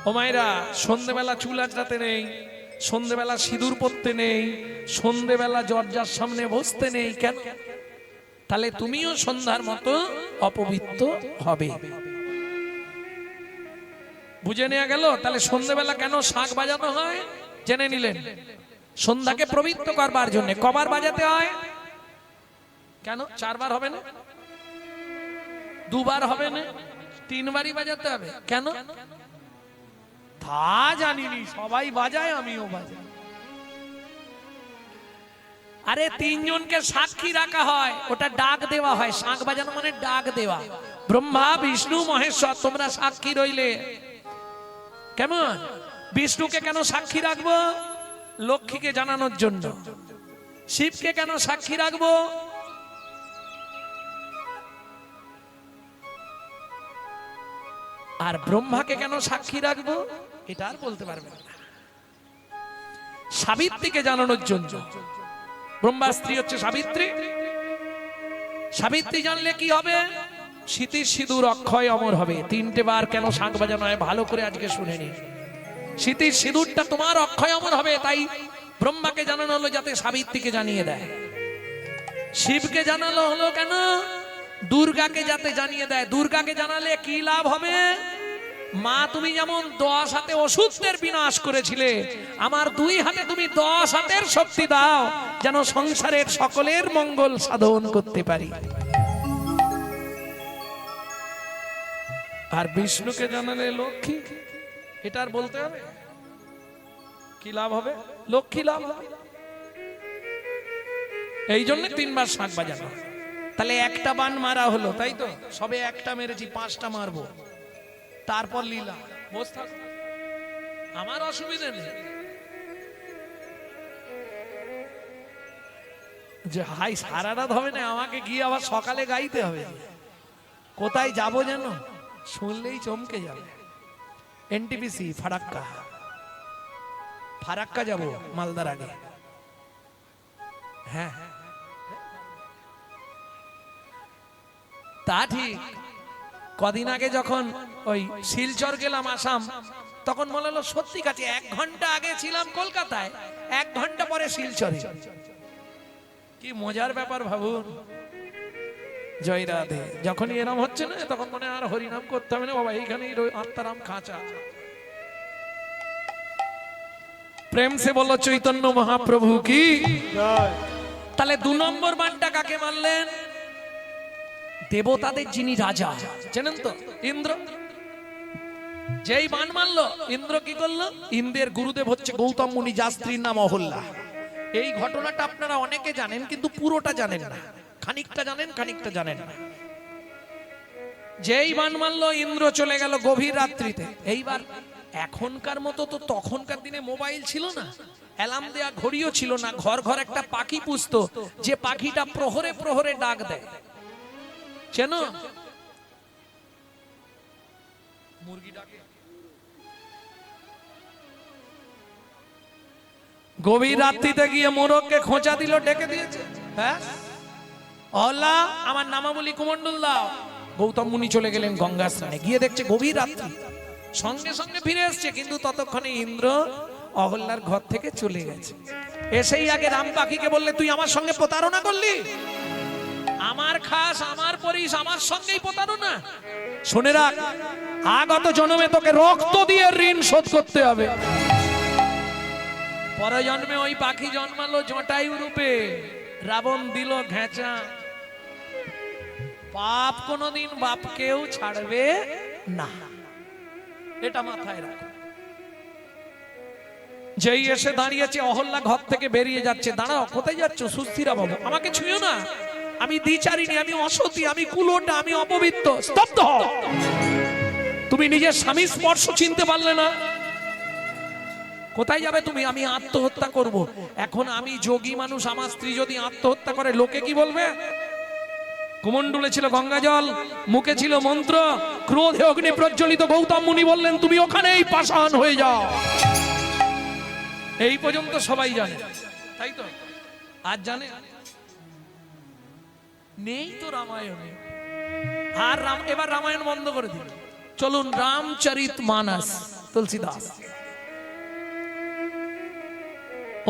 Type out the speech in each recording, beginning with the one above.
ও মায়েরা, সন্ধ্যেবেলা চুল আঁচড়াতে নেই, সন্ধ্যেবেলা সিঁদুর পরতে নেই, সন্ধ্যেবেলা দরজার সামনে বসতে নেই। কেন? তাহলে তুমিও সন্ধ্যার মতো অপবিত্র হবে। বুঝে নেওয়া গেল? তাহলে সন্ধ্যেবেলা কেন শাঁখ বাজানো হয় জেনে নিলেন। সন্ধ্যাকে পবিত্র করবার জন্য। কবার বাজাতে হয়? কেন? 4 বার হবে না? 2 বার হবে না? 3 বারই বাজাতে হবে। কেন? তা জানিনি, সবাই বাজায়, আমিও বাজাই। আরে 3 জনকে সাক্ষী রাখা হয়, ওটা ডাক দেওয়া হয়। শাঁখ বাজানো মানে ডাক দেওয়া। ব্রহ্মা বিষ্ণু মহেশ্বর তোমরা সাক্ষী রইলে। কেমন? বিষ্ণুকে কেন সাক্ষী রাখবো? লক্ষ্মীকে জানানোর জন্য। শিবকে কেন সাক্ষী রাখবো? আর ব্রহ্মাকে কেন সাক্ষী রাখবো? এটা আর বলতে পারবে না। সাবিত্রীকে জানানোর জন্য। ব্রহ্মার স্ত্রী হচ্ছে সাবিত্রী। সাবিত্রী জানলে কি হবে? স্মৃতির সিঁদুর অক্ষয় অমর হবে। 3টে বার কেন শাঁখ বাজানো হয় ভালো করে আজকে শুনে নি। স্মৃতির সিঁদুরটা তোমার অক্ষয় অমর হবে, তাই ব্রহ্মাকে জানানো হলো যাতে সাবিত্রীকে জানিয়ে দেয়। শিবকে জানানো হলো কেন? দুর্গাকে যাতে জানিয়ে দেয়। দুর্গাকে জানালে কি লাভ হবে? মা, তুমি যেমন 10 হাতে অসুরদের বিনাশ করেছিলে, আমার 2 হাতে তুমি 10 হাতের শক্তি দাও, যেন সংসারের সকলের মঙ্গল সাধন করতে পারি। আর বিষ্ণুকে জানালে লক্ষ্মী। এটা আর বলতে হবে? কি লাভ হবে? লক্ষ্মী লাভ হবে। এই জন্য 3 বার শাঁখ বাজানো। তাহলে একটা বান মারা হলো, তাই তো? সবে একটা মেরেছি, 5টা মারবো, তারপর লীলা। বস থাক, আমার অসুবিধা নেই। যে হাই সারা রাত হবে না, আমাকে গিয়ে আবার সকালে গাইতে হবে। কোথায় যাব যেন শুনলেই চমকে যাবে। এনটিপিসি ফারাক্কা। ফারাক্কা যাব মালদার আগে। হ্যাঁ, তা ঠিক। কদিন আগে যখন ওই শিলচর গেলাম আসাম, তখন মনে হলো সত্যি কাছে 1 ঘন্টা আগে ছিলাম কলকাতায়, 1 ঘন্টা পরে শিলচরে। কি মজার ব্যাপার ভাবুন। জয় রাধে। যখনই এরম হচ্ছে না, তখন মনে আর হরিনাম করতে হবে না বাবা, এইখানেই আত্মারাম খাঁচা। প্রেম সে বলো চৈতন্য মহাপ্রভু কি। তাহলে 2 নম্বর বানটা কাকে মারলেন? দেবতাদের যিনি রাজা, জানেন তো? ইন্দ্র। যেই বান মারলো, ইন্দ্র কি করলো? ইন্দ্রের গুরুদেব হচ্ছে গৌতম মুনি, যার স্ত্রীর নাম অহল্যা। এই ঘটনাটা আপনারা অনেকে জানেন, কিন্তু পুরোটা জানেন না। খানিকটা জানেন, খানিকটা জানেন না। যেই বান মারলো, ইন্দ্র চলে গেল গভীর রাত্রিতে। এইবার এখনকার মতো তো তখনকার দিনে মোবাইল ছিল না, অ্যালার্ম দেয়া ঘড়িও ছিল না। ঘর ঘর একটা পাখি পুষতো, যে পাখিটা প্রহরে প্রহরে ডাক দেয়। চেনো? মুরগি ডাকে। গভীর রাত্রিতে গিয়ে মোরগকে খোঁচা দিল, ডেকে দিয়েছে। হ্যাঁ, অহল্যা আমার নামাবলী কুমন্ডল দাও। গৌতম মুনি চলে গেলেন গঙ্গা স্নানে। গিয়ে দেখছে গভীর রাত্রি, সঙ্গে সঙ্গে ফিরে এসছে, কিন্তু ততক্ষণে ইন্দ্র অহল্যার ঘর থেকে চলে গেছে। এসেই আগে রাম পাখিকে বললে, তুই আমার সঙ্গে প্রতারণা করলি, আমার খাস, আমার পরিস, আমার সঙ্গেই প্রতারণা। শুনে রাখ, আগত জন্মে তোকে রক্ত দিয়ে ঋণ শোধ করতে হবে। পরে জন্মে ওই পাখি জন্মালো জটায়ু রূপে, রাবণ দিল ঘেঁচা। পাপ কোনদিন বাপকেও ছাড়বে না, এটা মাথায় রাখো। যেই এসে দাঁড়িয়েছে, অহল্যা ঘর থেকে বেরিয়ে যাচ্ছে। দাঁড়াও, কোথায় যাচ্ছ? সুস্থিরা বাবু, আমাকে ছুঁয়ো না, আমি দ্বিচারিণী, আমি অসতী, আমি কুলোটা, আমি অপবিত্র। স্তব্ধ হও। তুমি নিজের স্বামীর স্পর্শ চিনতে পারলে না? কোথায় যাবে তুমি? আমি আত্মহত্যা করব। এখন আমি যোগী মানুষ, আমার স্ত্রী যদি আত্মহত্যা করে, লোকে কি বলবে? কুমন্ডলে ছিল গঙ্গা জল, মুখে ছিল মন্ত্র, ক্রোধে অগ্নি প্রজ্বলিত। গৌতম মুনি বললেন, তুমি ওখানেই পাষাণ হয়ে যাও। এই পর্যন্ত সবাই জানে, তাই তো? আজ জানে নেই তো রামায়ণে। আর এবার রামায়ণ বন্ধ করে দিল। চলুন রামচরিত মানস তুলসীদাস।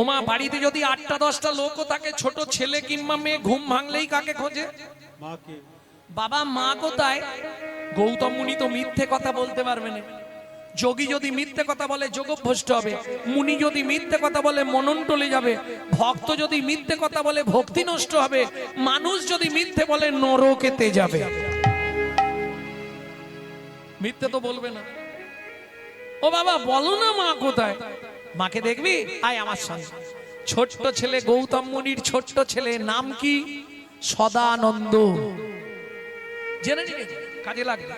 ওমা বাড়িতে যদি 8টা 10টা লোকও থাকে, ছোট ছেলে কিংবা মেয়ে ঘুম ভাঙলেই কাকে খোঁজে? মাকে। বাবা মা কোথায়? গৌতম মুনি তো মিথ্যে কথা বলতে পারবে না। যোগী যদি মিথ্যে কথা বলে যোগভ্রষ্ট হবে, মুনি যদি মিথ্যে কথা বলে মনন টলে যাবে, ভক্ত যদি মিথ্যে কথা বলে ভক্তি নষ্ট হবে, মানুষ যদি মিথ্যে বলে নরকেতে যাবে। মিথ্যে তো বলবে না। ও বাবা বলো না মা কোথায়? মাকে দেখবি, আয় আমার সঙ্গে। ছোট্ট ছেলে গৌতম মুনির ছোট্ট ছেলে নাম কি? সদানন্দ। জেনে নিয়ে কাজে লাগবে।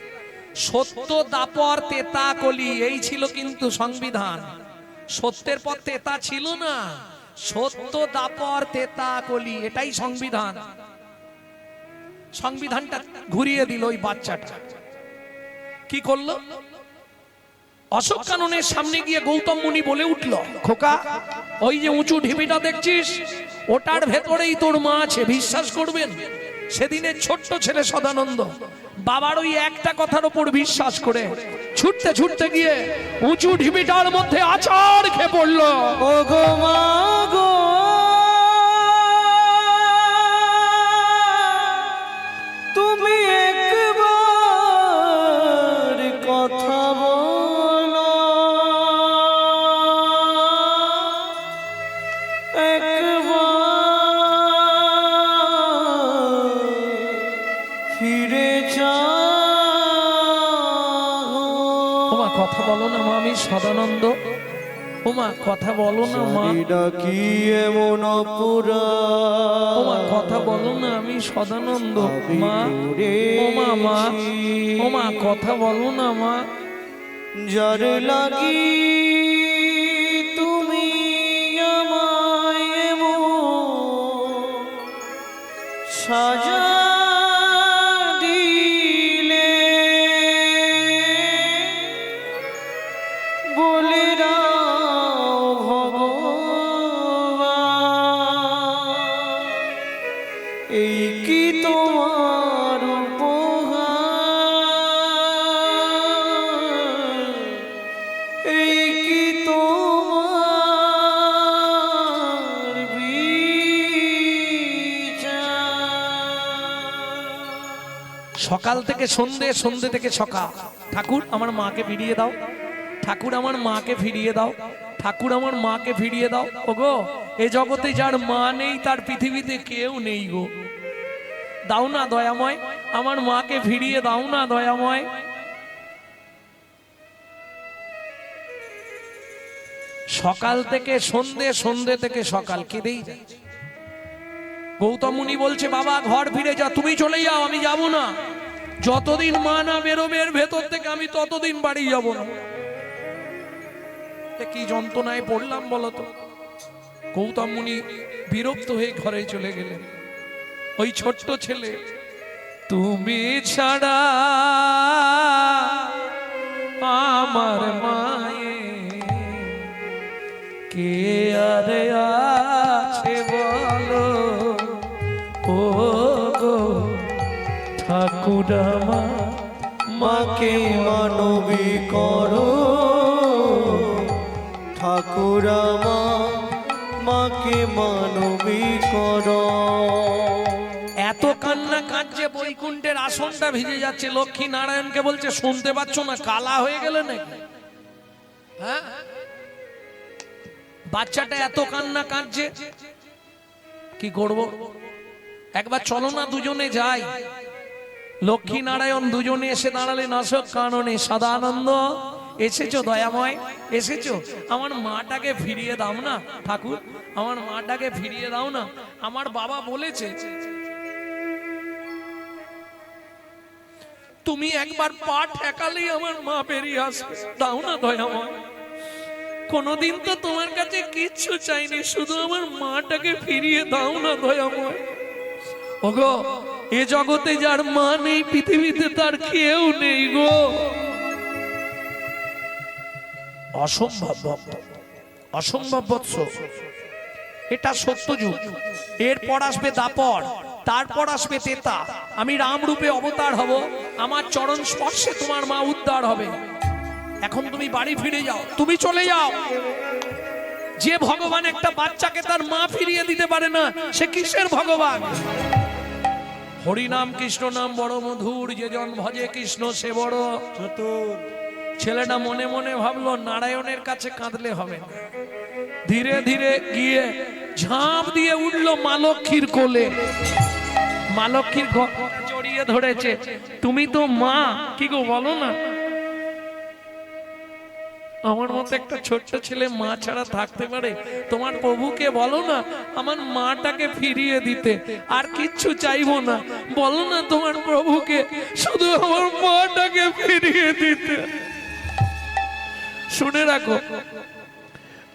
সত্য দাপর তেতা কলি, এই ছিল কিন্তু সংবিধান। সত্যের পর তেতা ছিল না, সত্য দাপর তেতা কলি, এটাই সংবিধান। সংবিধানটা ঘুরিয়ে দিল ওই বাচ্চাটা। কি করলো? অশোক কাননের সামনে গিয়ে গৌতম মুনি বলে উঠল, খোকা ওই যে উঁচু ঢিবিটা দেখছিস, ওটার ভেতরেই তোর মা আছে, বিশ্বাস করবেন? সেদিনের ছোট্ট ছেলে সদানন্দ বাবার ওই একটা কথার উপর বিশ্বাস করে ছুটতে ছুটতে গিয়ে উঁচু ঢিবিটার মধ্যে আছাড় খেয়ে পড়ল। ও গো মা গো, তুমি একবার কথা বলো, ফিরে যাও। ওমা কথা বলো না মা, আমি সদানন্দ। ওমা কথা বলো না মা, কি এমন পুরা, ওমা কথা বলো না, আমি সদানন্দ মা। ওমা মা, ওমা কথা বলো না মা। যার লাগি তুমি আমায় এমন সাজা দিলে, বলে দাও ভগবান, এই কি তোমার উপহার, এই কি তোমার বিচার। সকাল থেকে সন্ধে, সন্ধে থেকে সকাল, ঠাকুর আমার মাকে ফিরিয়ে দাও, ঠাকুর আমার মাকে ফিরিয়ে দাও, ঠাকুর আমার মাকে ফিরিয়ে দাও। ওগো এ জগতে যার মা নেই তার পৃথিবীতে কেউ নেই গো। দাও না দয়াময়, আমার মাকে ফিরিয়ে দাও না দয়াময়। সকাল থেকে সন্ধে, সন্ধে থেকে সকাল, কেঁদেই যাচ্ছে। গৌতম মুনি বলছে বাবা ঘর ফিরে যা, তুমি চলে যাও, আমি যাব না। যতদিন মা না বেরোবে এর ভেতর থেকে আমি ততদিন বাড়ি যাব না। কি যন্ত্রণায় পড়লাম বলতো। গৌতম মুনি বিরক্ত হয়ে ঘরে চলে গেলেন। ওই ছোট্ট ছেলে, তুমি ছাড়া আমার মায়ে কে আর আছে বলো, ও গো ঠাকুর আমার মাকে মানবী করো, ঠাকুর আমার মাকে মানবী করো। এত কান্না কাঁদছে বৈকুণ্ঠের আসনটা ভিজে যাচ্ছে। লক্ষ্মী নারায়ণকে বলছে শুনতে পাচ্ছ না, কালা হয়ে গেলে নাকি? হ্যাঁ, বাচ্চাটা এত কান্না কাঁদছে, কি করব? একবার চলো না দুজনে যাই। লক্ষ্মী নারায়ণ দুজনে এসে দাঁড়ালেন অশোক কাননে। সদানন্দ এসেছো দয়াময়, এসেছো? আমার মাটাকে ফিরিয়ে দাও না ঠাকুর, আমার মাটাকে ফিরিয়ে দাও না। আমার বাবা বলেছে তুমি একবার পা ঠেকালেই আমার মা বেরিয়ে আসবে, দাও না দয়াময়। কোনদিন তো তোমার কাছে কিচ্ছু চাইনি, শুধু আমার মাটাকে ফিরিয়ে দাও না দয়াময়। ওগো এ জগতে যার মা নেই পৃথিবীতে তার কেউ নেই গো। অসম্ভব ভক্ত, অসম্ভব বৎস, এটা সত্যযুগ। এরপর আসবে দাপর, তারপর আসবে তেতা। আমি রাম রূপে অবতার হব, আমার চরণ স্পর্শে তোমার মা উদ্ধার হবে। এখন তুমি বাড়ি ফিরে যাও, তুমি চলে যাও। যে ভগবান একটা বাচ্চাকে তার মা ফিরিয়ে দিতে পারে না, সে কিসের ভগবান? হরিনাম কৃষ্ণ নাম বড় মধুর, যে জন ভজে কৃষ্ণ সে বড় চতুর। ছেলেটা মনে মনে ভাবলো নারায়ণের কাছে কাঁদলে হবে না। ধীরে ধীরে গিয়ে ঝাঁপ দিয়ে উঠলো মা লক্ষ্মীর কোলে। মা লক্ষ্মীর জড়িয়ে ধরেছে। তুমি তো মা, কি গো বলো না, আমার মতো একটা ছোট্ট ছেলে মা ছাড়া থাকতে পারে? তোমার প্রভুকে বলো না আমার মাটাকে ফিরিয়ে দিতে, আর কিচ্ছু চাইবো না। বলো না তোমার প্রভুকে শুধু আমার মাটাকে ফিরিয়ে দিতে। শুনে রাখো,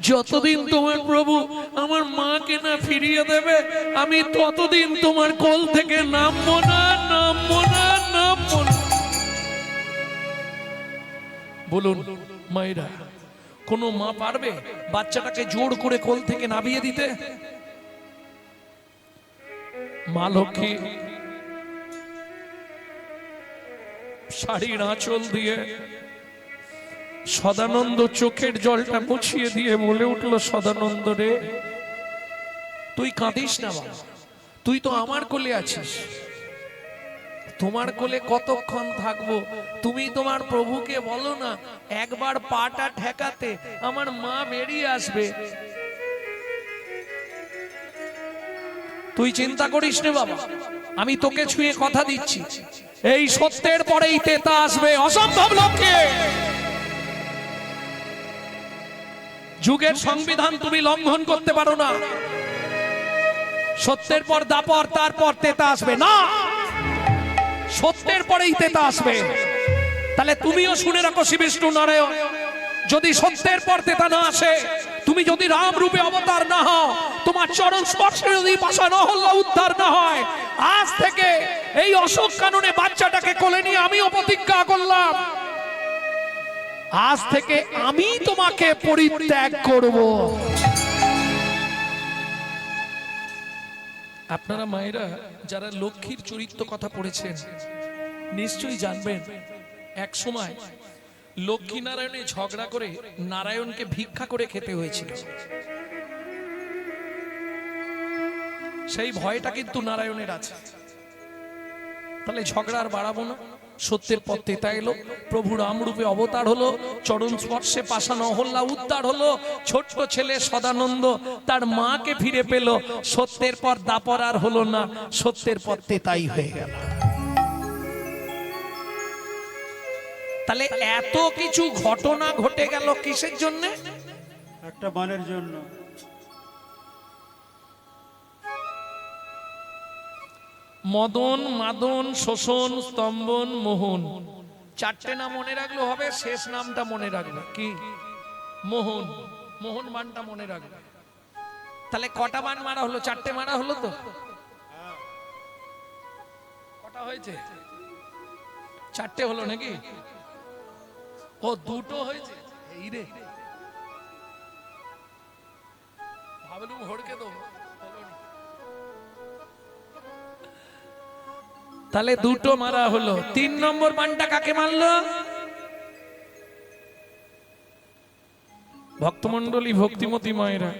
যতদিন তোমার প্রভু আমার মাকে না ফিরিয়ে দেবে, আমি ততদিন তোমার কোল থেকে নামবো না, নামবো না, নামবো না। বলুন মায়েরা, কোন মা পারবে বাচ্চাটাকে জোর করে কোল থেকে নামিয়ে দিতে? মা লক্ষ্মী শাড়ির আঁচল দিয়ে সদানন্দ চোখের জলটা মুছিয়ে দিয়ে বলে উঠলো, সদানন্দ রে, তুই কাঁদিস না বাবা, তুই তো আমার কোলে আছিস। তোমার কোলে কতক্ষণ থাকবো? তুমি তোমার প্রভুকে বলো না একবার পাটা ঠেকাতে, আমার মা বেরিয়ে আসবে। তুই চিন্তা করিস না বাবা, আমি তোকে ছুঁয়ে কথা দিচ্ছি, এই সত্যের পরেই তেতা আসবে। অসম্ভব লক্ষ্যে যুগের সংবিধান তুমি লঙ্ঘন করতে পারো না। সত্যের পর দাপর, তারপর তেতা আসবে না, সত্যের পরেই তেতা আসবে। তাহলে তুমিও শুনে রাখো শ্রী বিষ্ণু নারায়ণ, যদি সত্যের পর তেতা না আসে, তুমি যদি রাম রূপে অবতার না হও, তোমার চরণ স্পর্শে যদি পাশা নহল্লা উদ্ধার না হয়, আজ থেকে এই অশোক কাননে বাচ্চাটাকে কোলে নিয়ে আমিও প্রতিজ্ঞা করলাম, আজ থেকে আমি তোমাকে পরিত্যাগ করব। আপনারা মায়েরা যারা লক্ষ্মীর চরিত্র কথা পড়েছেন নিশ্চয়ই জানবেন, এক সময় লক্ষ্মী নারায়ণে ঝগড়া করে নারায়ণকে ভিক্ষা করে খেতে হয়েছিল। সেই ভয়টা কিন্তু নারায়ণের আছে। তাহলে ঝগড়া আর বাড়াবো না, সত্যের পথ তেতা এলো, প্রভু রাম রূপে অবতার হলো, চরণ স্পর্শে পাশা নহল্লা উদ্ধার হলো, ছোট্ট ছেলে সদানন্দ তার মাকে ফিরে পেল। সত্যের পর দাপর আর হলো না, সত্যের পথ তেতাই হয়ে গেল। তাহলে এত কিছু ঘটনা ঘটে গেল কিসের জন্য? একটা বানের জন্য। মদন, মাদন, শোষণ, স্তম্ভন, মোহন, চারটে নাম মনে রাখলে হবে, শেষ নামটা মনে রাখবে কি? মোহন। মোহন বানটা মনে রাখবে। তাহলে কটা বান মারা হলো? চারটে মারা হলো তো? কটা হয়েছে? চারটে হলো নাকি? ও দুটো হয়েছে। এই রে, ভাবলুম হড়কে দেবো। তাহলে দুটো মারা হলো। 3 নম্বর বানটা কাকে মারলো? ভক্তমন্ডলী, ভক্তিমতী মায়েরা,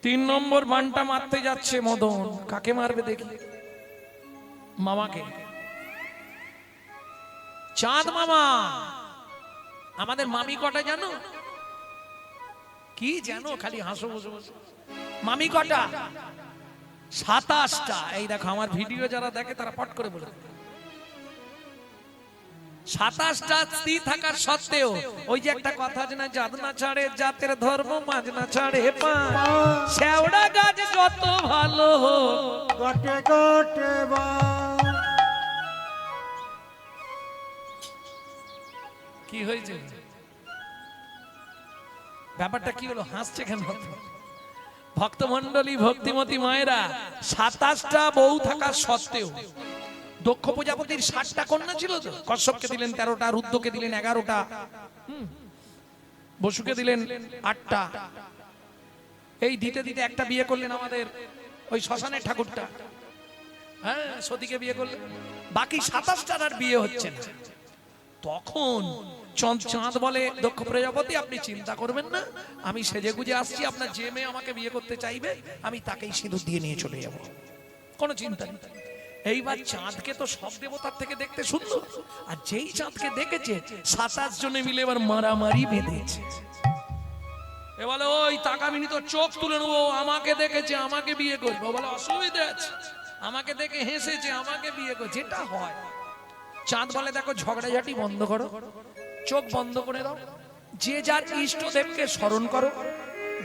3 নম্বর বানটা মারতে যাচ্ছে মদন। কাকে মারবে দেখি? মামাকে। চাঁদ মামা। আমাদের মামি কটা জানো? কি জানো? খালি হাসো বসে বসে। মামি কটা? 27টা। এই দেখো আমার ভিডিও যারা দেখে তারা পট করে বলে 27টা স্ত্রী থাকার সত্ত্বেও ওই যে একটা কথা আছে না, জাত না ছাড়ে জাতের ধর্ম, মাঝ না ছাড়ে পা, শেওড়া গাছ যত ভালো গটে গটে বা। কি হয়েছে? ব্যাপারটা কি হলো? হাসছে কেন? ভক্তমন্ডলী, ভক্তিমতী মায়েরা, 27টা বউ থাকার সত্ত্বেও দক্ষ প্রজাপতির 60টা কন্যা ছিল তো। কশ্যপকে দিলেন 13টা, রুদ্রকে দিলেন 11টা, বসুকে দিলেন 8টা। এই দিতে দিতে একটা বিয়ে করলেন আমাদের ওই শ্মশানের ঠাকুরটা। হ্যাঁ সতীকে বিয়ে করলে, বাকি 27টার আর বিয়ে হচ্ছে না। তখন চাঁদ বলে দক্ষ প্রজাপতি আপনি চিন্তা করবেন না, আমি সেজে গুজে আসছি, আপনার যে মেয়ে আমাকে বিয়ে করতে চাইবে আমি তাকেই সিঁদুর দিয়ে নিয়ে চলে যাব, কোনো চিন্তা নেই। এইবার চাঁদকে তো সব দেবতার থেকে দেখতে সুন্দর, আর যেই চাঁদকে দেখেছে 27 জনে মিলে এবার মারামারি বেঁধেছে। এ বলে ওই তাকাবিনি তো চোখ তুলে নেবো, আমাকে দেখেছে আমাকে বিয়ে করবে। ও বলে অসুবিধা আছে, আমাকে দেখে হেসেছে আমাকে বিয়ে করবে, যেটা হয়। চাঁদ বলে দেখো ঝগড়াঝাটি বন্ধ করো, চোখ বন্ধ করে দাও, যে যার ইষ্টদেবকে স্মরণ করো,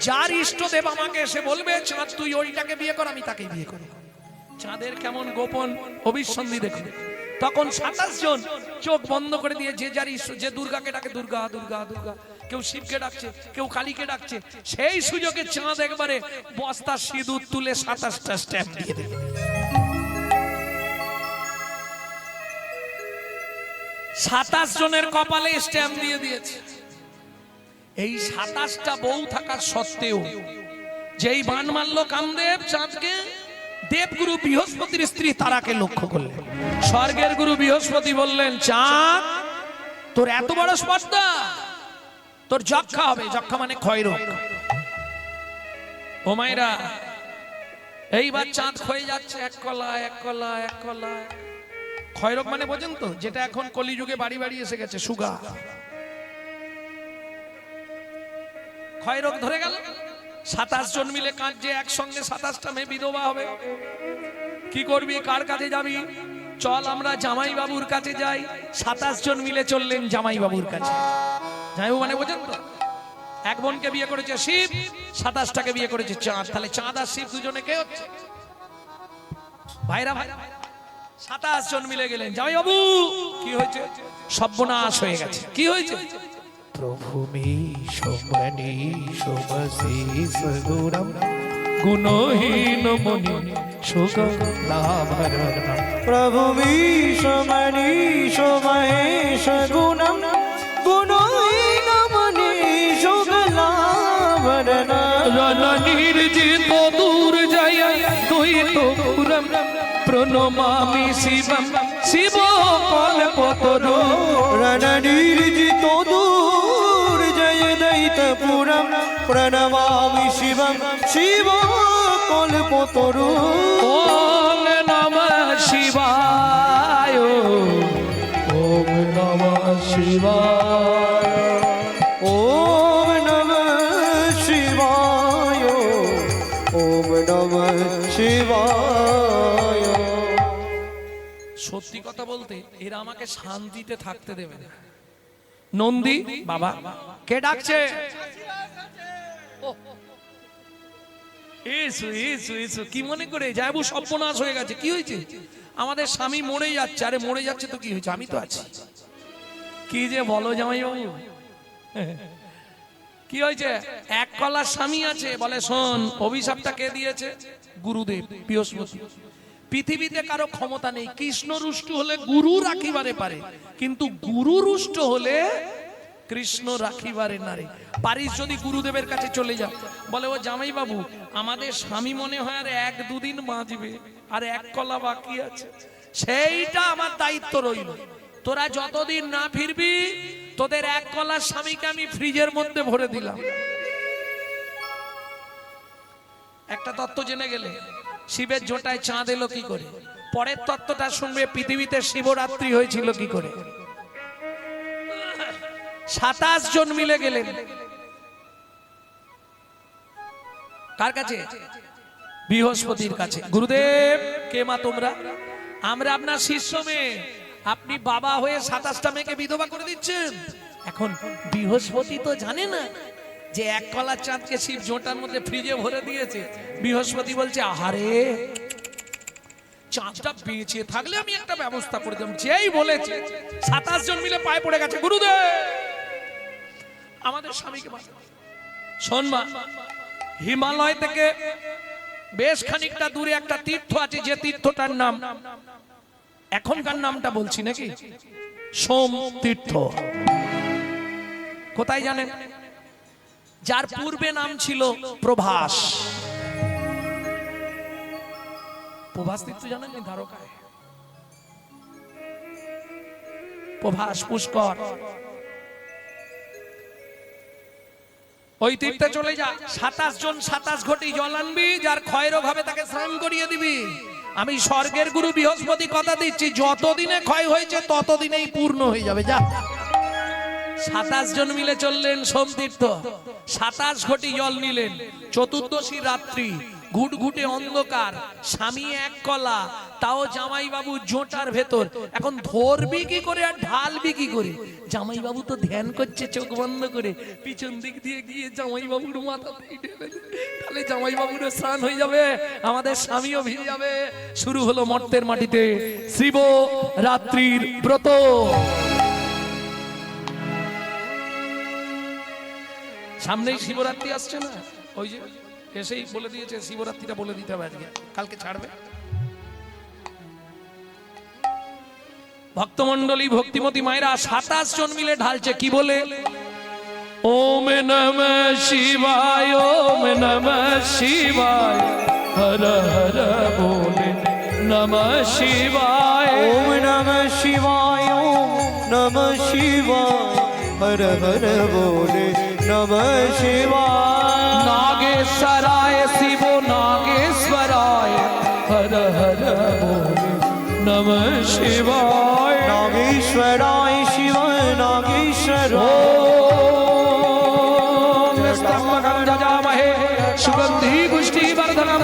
যার ইষ্টদেব আমাকে এসে বলবে চাঁদ তুই ওইটাকে বিয়ে কর, আমি তাকেই বিয়ে করব। চাঁদের কেমন গোপন অভিসন্ধি দেখুন। তখন 27 জন চোখ বন্ধ করে দিয়ে যে যার ইষ্ট, যে দুর্গাকে ডাকে দুর্গা দুর্গা দুর্গা, কেউ শিবকে ডাকছে কেউ কালীকে ডাকছে, সেই সুযোগে চাঁদ একবারে বস্তা সিঁদুর তুলে 27টা স্ট্যাম্প দিয়ে দেবে। 27 জনের কপালে স্ট্যাম্প দিয়ে দিয়েছে। এই 27টা বউ থাকার সত্ত্বেও যেই বান মারল কামদেব চাঁদকে, দেবগুরু বৃহস্পতির স্ত্রী তারাকে লক্ষ্য করলেন। স্বর্গের গুরু বৃহস্পতি বললেন চাঁদ তোর এত বড় স্পর্ধা, তোর যক্ষা হবে, যক্ষা মানে ক্ষয়রোগ। ও মায়েরা, এইবার চাঁদ ক্ষয়ে যাচ্ছে, এক কলা এক কলা এক কলা। ক্ষয়রোগ মানে বোঝেন তো, যেটা এখন কলিযুগে বাড়ি বাড়ি এসে গেছে, সুগার। ক্ষয়রোগ ধরে গেল, 27 জন মিলে কাঁদছে, একসঙ্গে 27টা মেয়ে বিধবা হবে। কি করবি, কার কাছে যাবি? চল আমরা জামাই বাবুর কাছে যাই। 27 জন মিলে চললেন জামাই বাবুর কাছে। জামাইবাবু মানে বোঝেন তো, এক বোনকে বিয়ে করেছে শিব, 27টাকে বিয়ে করেছে চাঁদ। তাহলে চাঁদ আর শিব দুজনে কে হচ্ছে? ভাইরা ভাইরা 27 জন মিলে গেলেন। জামাই বাবু কি হয়েছে? সর্বনাশ হয়ে গেছে। কি হয়েছে? প্রভু মীশমণীশমশেষগুণম গুণহীন মনি সুগলাভরণ। প্রভু মীশমণীশ মহেশ গুণম গুণহীন মনীষ গলাভরণ। রণনির্জিত দূর জয় দ্বৈত পুরম প্রণমামি শিবম শিব কল্পতরু। রণনির্জিত দূর জয় দৈতপুরম প্রণমামি শিবম শিব কল্পতরু। ওম নমঃ শিবায়, ওম নমঃ শিবায়, ওম নমঃ শিবায়, ওম নমঃ শিবায়। সত্যি কথা বলতে এরা আমাকে শান্তিতে থাকতে দেবে না। নন্দী বাবা কে ডাকছে? এসো এসো এসো। কি মনে করে যাইবু সর্বনাশ হয়ে গেছে? কি হয়েছে? আমাদের স্বামী মরে যাচ্ছে। আরে মরে যাচ্ছে তো কি হয়েছে, আমি তো আছি। কি যে বলো জামাইবাবু, কি হয়েছে? এক কলার স্বামী আছে, বলে শোন অভিশাপটা কে দিয়েছে? গুরুদেব বৃহস্পতি। পৃথিবীতে কারো ক্ষমতা নেই, কৃষ্ণ রুষ্ট হলে গুরু রাখিবারে পারে, কিন্তু গুরু রুষ্ট হলে কৃষ্ণ রাখিবারে না রে। পারিস যদি গুরুদেবের কাছে চলে যা। বলে ও জামাই বাবু আমাদের স্বামী মনে হয় আর 1-2 দিন বাঁচবে, আর এক কলা বাকি আছে, সেইটা আমার দায়িত্ব রইল। তোরা যতদিন না ফিরবি তোদের এক কলার স্বামীকে আমি ফ্রিজের মধ্যে ভরে দিলাম। একটা তত্ত্ব জেনে গেলে শিবের জোটায় চাঁদ এলো কি করে। পরের তত্ত্বটা শুনবে পৃথিবীতে শিবরাত্রি হয়েছিল কি করে। 27 জন মিলে গেলেন কার কাছে? বৃহস্পতির কাছে। গুরুদেব কে মা তোমরা? আমরা আপনার শিষ্য মেয়ে, আপনি বাবা হয়ে 27টা মেয়েকে বিধবা করে দিচ্ছেন। এখন বৃহস্পতি তো জানে না যে এক কলার চাঁদকে শিব জোটার মধ্যে ফ্রিজে ভরে দিয়েছে। বৃহস্পতি বলছে আহারে চাঁদটা বেঁচে থাকলে আমি একটা ব্যবস্থা করে দিলাম। যেই বলেছে 27 জন মিলে পায়ে পড়ে গেছে, গুরুদেব আমাদের স্বামীকে শোন মা, হিমালয় থেকে বেশ খানিকটা দূরে একটা তীর্থ আছে, যে তীর্থটার নাম এখনকার নামটা বলছি নাকি, সোম তীর্থ। কোথায় জানেন? যার পূর্বে নাম ছিল প্রভাস। প্রভাস তীর্থ জানেন দ্বারকায়, প্রভাস পুষ্কর, ওই তীর্থে চলে যা। 27 জন 27 ঘটি জল আনবি, যার ক্ষয়রোগ হবে তাকে স্নান করিয়ে দিবি। আমি স্বর্গের গুরু বৃহস্পতি কথা দিচ্ছি, যতদিনে ক্ষয় হয়েছে ততদিনেই পূর্ণ হয়ে যাবে। যা। 27 জন মিলে চললেন সোমতীর্থ, 27 ঘটি জল নিলেন। চতুর্দশী রাত্রি, ঘুটঘুটে অন্ধকার, স্বামী এক কলা, তাও জামাইবাবু জোটার ভেতর। এখন ধরবি কি করে আর ঢালবি কি করে? জামাইবাবু তো ধ্যান করছে চোখ বন্ধ করে, পিছন দিক দিয়ে গিয়ে জামাইবাবুর মাথা ঢেলে দে, তাহলে জামাইবাবুরও স্নান হয়ে যাবে, আমাদের স্বামীও ভিজে যাবে। শুরু হলো মর্তের মাটিতে শিব রাত্রির ব্রত। সামনেই শিবরাত্রি আসছে না, ওই যে এসেই বলে দিয়েছে শিবরাত্রিটা বলে দিতে হবে আজকে, কালকে ছাড়বে। ভক্তমণ্ডলী ভক্তিমতী মায়েরা 27 জন মিলে ঢালছে, কি বলে? ওম নমঃ শিবায়, ওম নমঃ শিবায়, হর হর বলে নমঃ শিবায়, ওম নমঃ শিবায়, ওম নমঃ শিবায়, হর হর বলে নমঃ শিবায়। নাগেশ্বরায় শিব নাগেশ্বরায়, হর হর বলে নমঃ শিবায়। নাগেশ্বরায় শিব নাগেশ্বরায়, ওম স্তম্ভকং যজামহে সুগন্ধি পুষ্টি বর্ধনম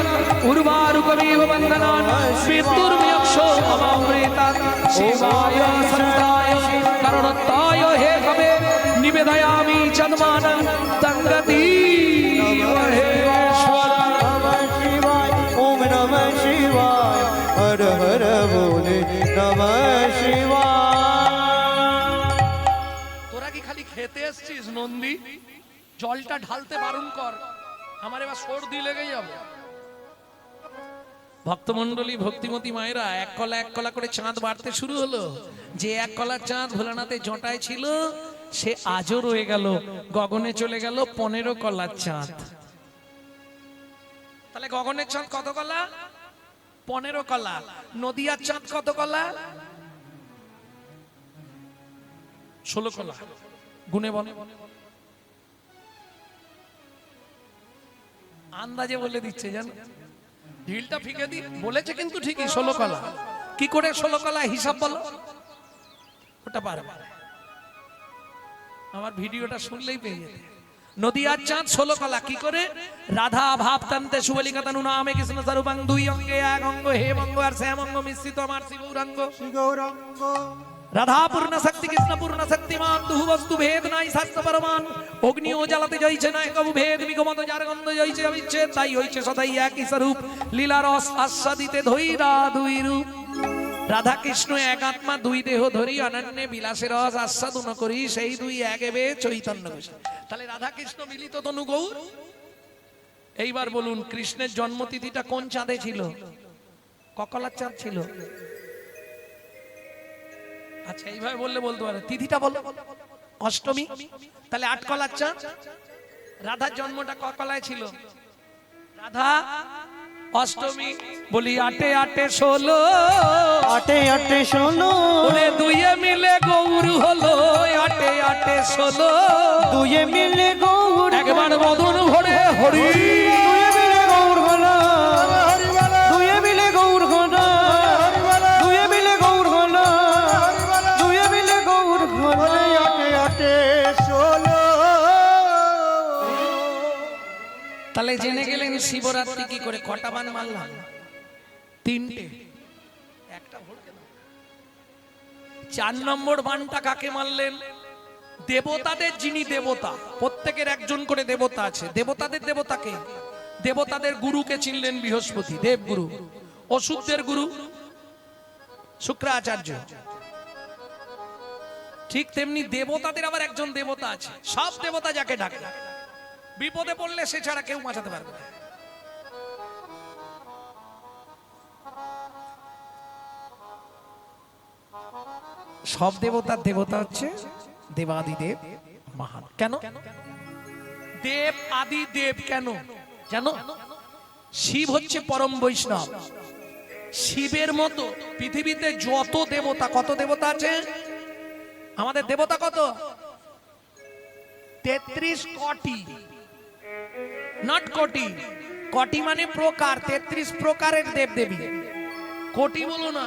উর্বারুকমিব বন্ধনান পিতৃর্ময়ক্ষো অমৃতাৎ শিবায় সন্তায় করণোত্তায় হে কবে নিবেদয়ামি চন্মানং তঙ্গতি মহেশ্বর। নমঃ শিবায়, ওম নমঃ শিবায়, হর হর বলে নমঃ শিবায়। তোরা কি খালি খেতে এসছিস নন্দী? জলটা ঢালতে বারণ কর, আমার এবার সর্দি লেগে যাবে। ভক্তমণ্ডলী ভক্তিমতী মায়েরা এক কলা করে চাঁদ বাড়তে শুরু হলো। যে এক কলার চাঁদ ভোলানাথের জটায় ছিল সে আজও রয়ে গেল, গগনে চলে গেল 15 কলার চাঁদ। তাহলে গগনের চাঁদ কত কলা? 15 কলা। নদিয়ার চাঁদ কত কলা? 16 কলা। গুনে বনে আন্দাজে বলে দিচ্ছে, জানো ঢিলটা ফিকে দি বলেছে কিন্তু ঠিকই 16 কলা। কি করে 16 কলা হিসাব বলো? ওটা পারবে, আমার ভিডিওটা শুনলেই পেয়ে যেতে। নদিয়ার চাঁদ 16 কলা। কি করে? রাধা ভাব তান্তে সুবলিকা তনু নামে কৃষ্ণ স্বরূপাং, দুই অঙ্গে এক অঙ্গ, হে মঙ্গ আর শ্যাম অঙ্গ মিশ্রিত আমার শিব গৌরাঙ্গ। শ্রী গৌরাঙ্গ রাধা পূর্ণ শক্তি কৃষ্ণ পূর্ণ শক্তিমান, দুহু বস্তু ভেদ নাই শাস্ত্র পরমান। অগ্নি ও জ্বালাতে যাইছে নাই কবু ভেদ, বিগমত যার গন্ধ যাইছে অবিচ্ছেদ, তাই হইছে সদাই একই স্বরূপ। লীলা রস আস্বাদিতে ধৈরা দুই রূপ। রাধা কৃষ্ণ এক আত্মা দুই দেহ ধরি, অনন্যে বিলাসের রস আস্বাদন করি, সেই দুই এক এবে চৈতন্য ঘোষে। তাহলে রাধা কৃষ্ণ মিলিত তনু গৌর। এইবার বলুন, কৃষ্ণের জন্মতিথিটা কোন চাঁদে ছিল? ককলার চাঁদ ছিল। আচ্ছা এইভাবে বললে বলতে পারে, তিথিটা বলো। অষ্টমী। তাহলে 8 কলার চাঁদ। রাধার জন্মটা ককলায় ছিল, রাধা অষ্টমী। বলি 8 8 16, 8 8 16, ওরে দুইয়ে মিলে গৌর হলো 8 8 16। দুয়ে মিলে গৌর, একবার মদন ভরে হরি, দুয়ে মিলে গৌর হলো, দুয়ে মিলে গৌর হলো, দুয়ে মিলে গৌর হলো, দুয়ে মিলে গৌর হলো। 8 8 16। তাহলে জেনে গেলেন শিবরাত্রি কি করে? কটা বান মারলাম? 3টে। একটা ভোরকে দাও। 4 নম্বর বানটা কাকে মারলেন? দেবতাদের যিনি দেবতা, প্রত্যেকের একজন করে দেবতা আছে। দেবতাদের দেবতাকে, দেবতাদের গুরুকে চিনলেন বৃহস্পতি দেবগুরু, অসুরদের গুরু শুক্রাচার্য। ঠিক তেমনি দেবতাদের আবার একজন দেবতা আছে, সব দেবতা যাকে ডাকে, বিপদে পড়লে সে ছাড়া কেউ বাঁচাতে পারবে না। সব দেবতার দেবতা হচ্ছে দেবাদিদেব মহান। কেন দেব আদি দেব? কেন জানো? শিব হচ্ছে পরম বৈষ্ণব, শিবের মতো পৃথিবীতে যত দেবতা, কত দেবতা আছে আমাদের? দেবতা কত? 33 কোটি, নট কোটি। কোটি মানে প্রকার, 33 প্রকারের দেবদেবী। কোটি বলো না,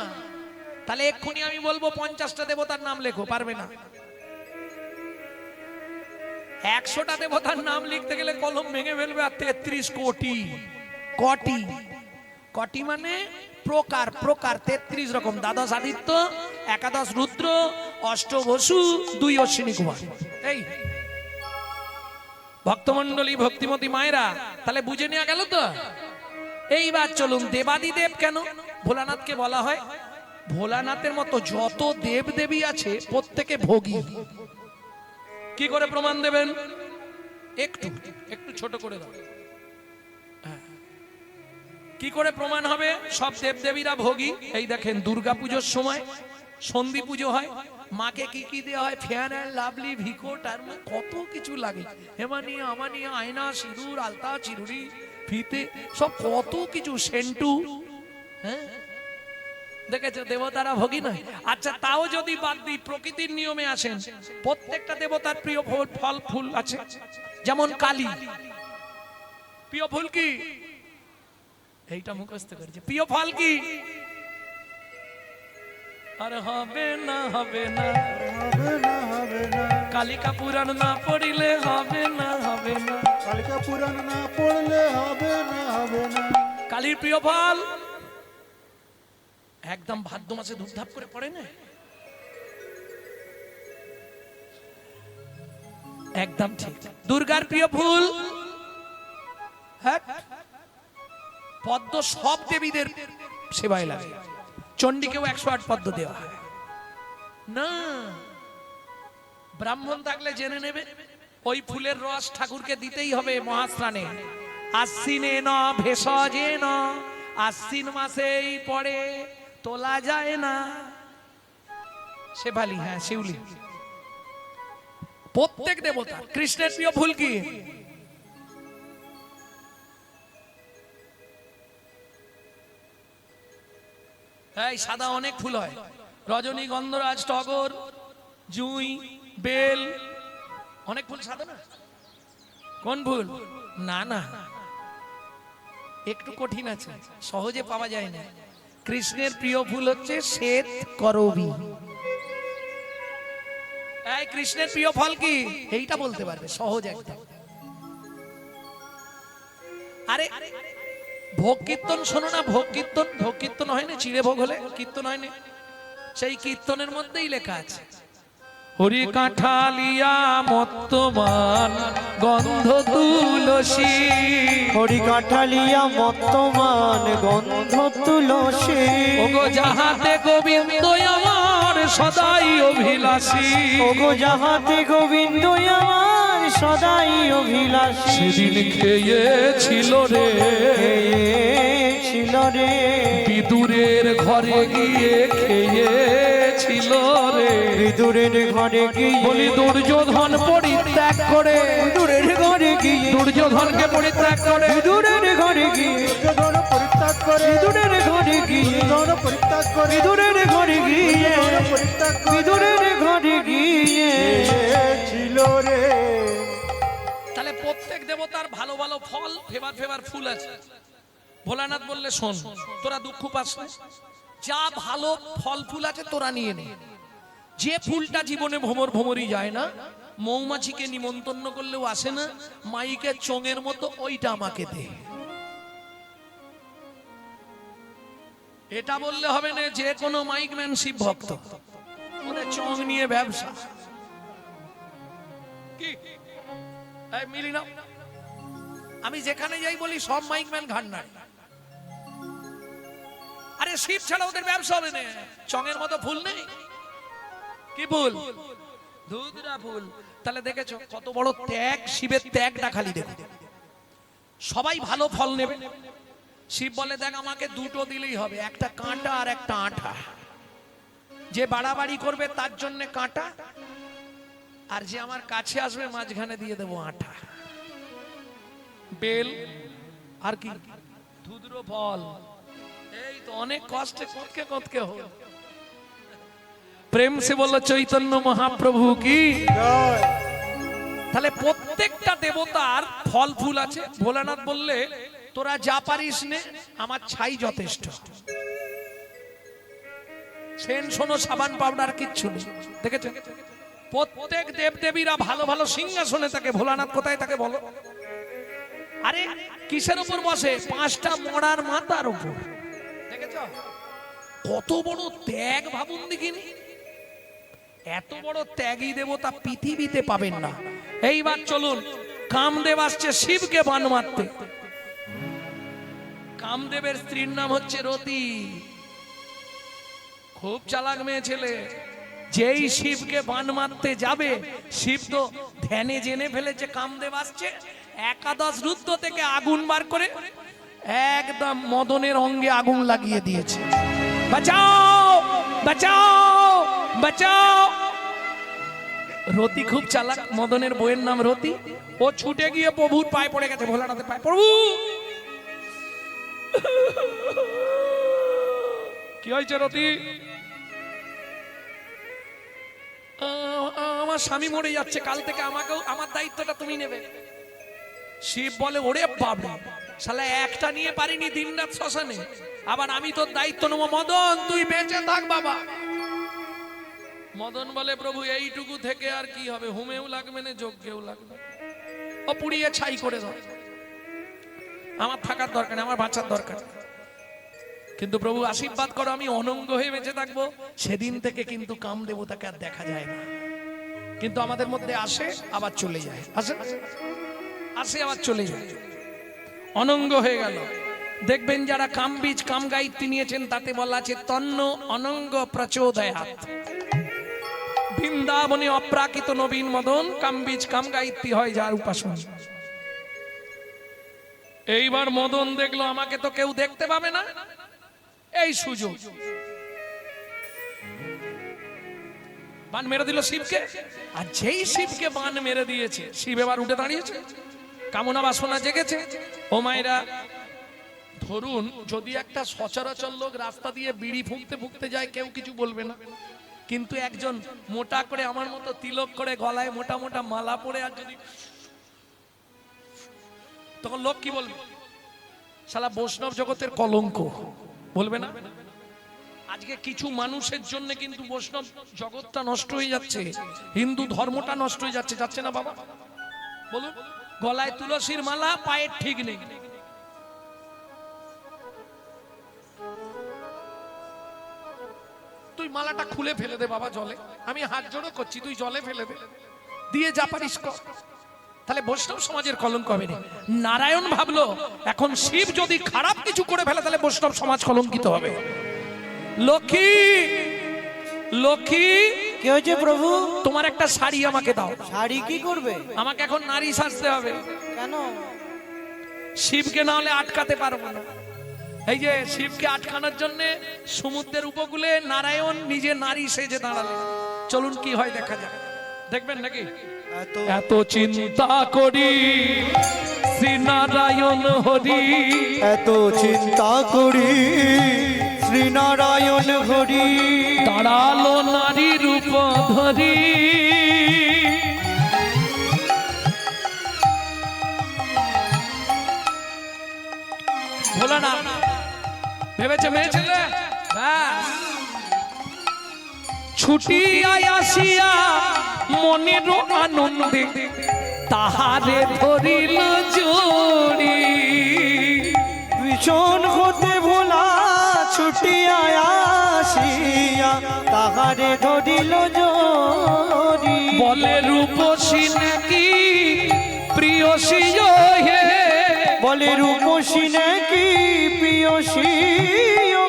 তাহলে এক্ষুনি আমি বলবো 50টা দেবতার নাম লেখো, পারবে না। 100টা দেবতার নাম লিখতে গেলে কলম ভেঙে ফেলবে। আর 33 কোটি, কোটি কোটি মানে প্রকার, প্রকার 33 রকম। দ্বাদশ আদিত্য, একাদশ রুদ্র, অষ্ট বসু, 2 অশ্বিনী কুমার। এই ভক্তমন্ডলী, ভক্তিমতী মায়েরা, তাহলে বুঝে নেওয়া গেল তো। এইবার চলুন, দেবাদিদেব কেন ভোলানাথকে বলা হয়? ভোলানাথের মতো যত দেব দেবী আছে প্রত্যেকে ভোগী। কি করে প্রমাণ দেবেন? একটু একটু ছোট করে দাও। কি করে প্রমাণ হবে সব দেবদেবীরা ভোগী? এই দেখেন, দুর্গা পুজোর সময় সন্ধি পুজো হয়, মাকে কি কি দেওয়া হয়? ফেয়ার অ্যান্ড লাভলি, ভিকো, টার্মা, কত কিছু লাগে। হেমানিয়া, আমানিয়া, আয়না, সিঁদুর, আলতা, চিরুড়ি, ফিতে, সব কত কিছু, সেন্টু। হ্যাঁ, দেখেছো দেবতারা ভোগী নয়? আচ্ছা, তাও যদি বাদ দিই, প্রকৃতির নিয়মে আসেন, প্রত্যেকটা দেবতার প্রিয় ফল ফুল আছে। যেমন কালী, প্রিয় ফুল কি? এইটা মুখস্থ করেছে। প্রিয় ফল কি? আর হবে না, হবে না, হবে না, হবে না, কালিকা পুরাণ না পড়িলে হবে না, হবে না। কালিকা পুরাণ না পড়লে হবে না, হবে না। কালীর প্রিয় ফল একদম ভাদ্র মাসে ধূপধাপ করে পড়ে না, একদম ঠিক। দুর্গার প্রিয় ফুল হ্যাঁ, পদ্ম। সব দেবীদের সেবায় লাগে। চণ্ডীকেও 108 পদ্ম দেওয়া হয় না। ব্রাহ্মণ থাকলে জেনে নেবে, ওই ফুলের রস ঠাকুরকে দিতেই হবে মহাস্নানে। আশ্বিনে ন ভেষজে ন, আশ্বিন মাসেই পড়ে, তোলা যায় না। শেফালি, হ্যাঁ শিউলি। প্রত্যেক দেবতা। কৃষ্ণের প্রিয় ফুল কি? এই সাদা অনেক ফুল হয়, রজনী, গন্ধরাজ, টগর, জুঁই, বেল, অনেক ফুল সাদা না? কোন ফুল? না না, একটু কঠিন আছে, সহজে পাওয়া যায় না। কৃষ্ণের প্রিয় ফুল হচ্ছে শ্বেত করবী। এই কৃষ্ণের প্রিয় ফল কি? এইটা বলতে পারবে, সহজ একদম। আরে ভোগ কীর্তন শোনো না, ভোগ কীর্তন। ভোগ কীর্তন হয় না, চিড়ে ভোগ হলে কীর্তন হয় না? সেই কীর্তনের মধ্যেই লেখা আছে, হরি কাঁঠালিয়া মত্তমান গন্ধ তুলসী, হরি কাঠালিয়া মত্তমান গন্ধ তুলসী। ওগো যাহাতে গোবিন্দ আমার সদাই অভিলাষী, ওগো যাহাতে গোবিন্দ আমার সদাই অভিলাষী। সেদিন খেয়েছিল রে, ছিল রে, বিদুরের ঘরে গিয়ে খেয়েছিল রে। বিদুরের ঘরে গিয়ে, বলি দুর্যোধন পরিত্যাগ করে, বিদুরের ঘরে গিয়ে, দুর্যোধনকে পরিত্যাগ করে, বিদুরের ঘরে গিয়ে, দুর্যোধন পরিত্যাগ করে, বিদুরের ঘরে গিয়ে, দুর্যোধন পরিত্যাগ করে, বিদুরের ঘরে গিয়ে, দুর্যোধন পরিত্যাগ করে, বিদুরের ঘরে গিয়ে ছিল রে। তাহলে প্রত্যেক দেবতার ভালো ভালো ফল, ফেভার ফেভার ফুল আছে। ভোলানাথ বললে শোন, তোরা দুঃখ পাস না, যা ভালো ফল ফুল আছে তোরা নিয়ে নে। যে ফুলটা জীবনে ভ্রমর ভ্রমরই যায় না, মৌমাছিকে নিমন্ত্রণ করলেও আসে না, মাইকের চোঙের মতো, ওইটা আমাকে দে। এটা বললে হবে না, যে কোনো মাইকম্যান শিব ভক্ত, ওদের চোঙ নিয়ে ব্যবসা। কি এই মিলি না? আমি যেখানে যাই বলি সব মাইকম্যান ঘান্নার। আরে শিব ছাড়া ওদের ব্যবসা হবে না। চঙের মতো ফুল নেই? কি ফুল? ধুতরা ফুল। তাহলে দেখেছো কত বড় ত্যাগ, শিবের ত্যাগটা খালি দেখো। সবাই ভালো ফল নেবে, শিব বলে দেখ আমাকে দুটো দিলেই হবে, একটা কাঁটা আর একটা আঠা। যে বাড়াবাড়ি করবে তার জন্য কাঁটা, আর যে আমার কাছে আসবে মাঝখানে দিয়ে দেবো আঠা। বেল আর কি? ধুদ্র ফল। এই তো অনেক কষ্টে কতকে কতকে হল। প্রেম সে বলল চৈতন্য মহাপ্রভু কি। জয়। তাহলে প্রত্যেকটা দেবতার ফল ফুল আছে। ভোলানাথ বললে তোরা যা পারিস নে, আমার ছাই যথেষ্ট। সেন শোনো সাবান পাউডার কিচ্ছু নেই। দেখেছেন প্রত্যেক দেবদেবীরা ভালো ভালো সিংহাসনে থাকে, ভোলানাথ কোথায় থাকে বলো? আরে কিসের উপর বসে? 5টা মরার মাথার উপর। দেখেছ কত বড় ত্যাগ ভাবুন দেখিনি। এত বড় ত্যাগী দেবতা পৃথিবীতে পাবেন না। এইবার চলুন, কামদেব আসছে শিবকে বান মারতে। কামদেবের স্ত্রীর নাম হচ্ছে রতি। খুব চালাক মেয়ে ছেলে। যেই শিবকে বান মারতে যাবে, শিব তো ধ্যানে জেনে ফেলেছে কামদেব আসছে। একাদশ রুদ্র থেকে আগুন বার করে একদম মদনের অঙ্গে আগুন লাগিয়ে দিয়েছে। বাঁচাও বাঁচাও বাঁচাও। রতি খুব চালাক, মদনের বইয়ের নাম রতি। ও ছুটে গিয়ে প্রভুর পায়ে পড়ে গেছে, ভোলানাথের পায়ে। প্রভু কি হয়েছে রতি? আমার স্বামী মরে যাচ্ছে, কাল থেকে আমাকেও আমার দায়িত্বটা তুমি নেবে। শিব বলে ওরে বাবা, শালা একটা নিয়ে পারিনি দিন রাত শ্মশানে, আবার আমি তোর দায়িত্ব নেবো। মদন তুই বেঁচে থাক বাবা। মদন বলে প্রভু এইটুকু থেকে আর কি হবে, হুমেও লাগবে না যজ্ঞেও লাগবে, ও পুড়িয়ে ছাই করে দাও। আমার থাকার দরকার নেই, আমার বাঁচার দরকার। কিন্তু প্রভু আশীর্বাদ করো আমি অনঙ্গ হয়ে বেঁচে থাকবো। সেদিন থেকে কিন্তু কামদেবতাকে আর দেখা যায় না, কিন্তু আমাদের মধ্যে আসে আবার চলে যায়, আসে আসে আবার চলে যায়, অনঙ্গ হয়ে গেল। দেখবেন যারা কামবীজ কাম গায়ত্রী নিয়েছেন তাতে বলা আছে তন্ন অনঙ্গ প্রচোদয়াৎ। বৃন্দাবনে অপ্রাকৃত নবীন মদন কামবীজ কাম গায়ত্রী হয় যার উপাসনা। এইবার মদন দেখলো আমাকে তো কেউ দেখতে পাবে না, এই সুযোগ বান মেরে দিল শিবকে। আর যেই শিবকে বান মেরে দিয়েছে, শিব এবার উঠে দাঁড়িয়েছে, কামনা বাসনা জেগেছে। ও মায়েরা, ধরুন যদি একটা সচরাচর লোক রাস্তা দিয়ে বিড়ি ফুঁকতে ফুঁকতে যায় কেউ কিছু বলবে না, কিন্তু একজন মোটা করে আমার মতো তিলক করে গলায় মোটা মোটা মালা পরে আর যদি, তখন লোক কি বলবে? শালা বৈষ্ণব জগতের কলঙ্ক, বলবে না? আজকে কিছু মানুষের জন্য কিন্তু বৈষ্ণব জগৎটা নষ্ট হয়ে যাচ্ছে, হিন্দু ধর্মটা নষ্ট হয়ে যাচ্ছে, যাচ্ছে না বাবা? বলুন, গলায় তুলসীর মালা, পায়ের ঠিক নেই। তুই মালাটা খুলে ফেলে দে বাবা জলে, আমি হাত জোড়ো করছি, তুই জলে ফেলে দে, দিয়ে যা পারিস কর। তাহলে বৈষ্ণব সমাজের কলঙ্ক হবে না। নারায়ণ ভাবলো এখন শিব যদি খারাপ কিছু করে ফেলে তাহলে বৈষ্ণব সমাজ কলঙ্কিত হবে। লক্ষ্মী লক্ষ্মী, কি হয়েছে প্রভু? তোমার একটা শাড়ি আমাকে দাও। শাড়ি কি করবে? আমাকে এখন নারী সাজতে হবে। কেন? শিবকে না হলে আটকাতে পারবো না। এই যে শিবকে আটকানোর জন্য সমুদ্রের উপকূলে নারায়ণ নিজে নারী সেজে দাঁড়ালেন। চলুন কি হয় দেখা যাক, দেখবেন নাকি? এত চিন্তা করি শ্রীনারায়ণ হরি, এত চিন্তা করি শ্রীনারায়ণ হরি, দাঁড়ালো নারী রূপ ধরি। ভোলা না ভেবেছে মেয়ে ছেলে, ছুটি আসিয়া মনের আনন্দে তাহারে ধরিল জড়ি। ভীষণ হতে ভোলা ছুটিয়া আসিয়া তাহারে ধরিল জড়ি। বলে রূপসী নাকি প্রিয়সী হে, বলে রূপসী নাকি প্রিয়সী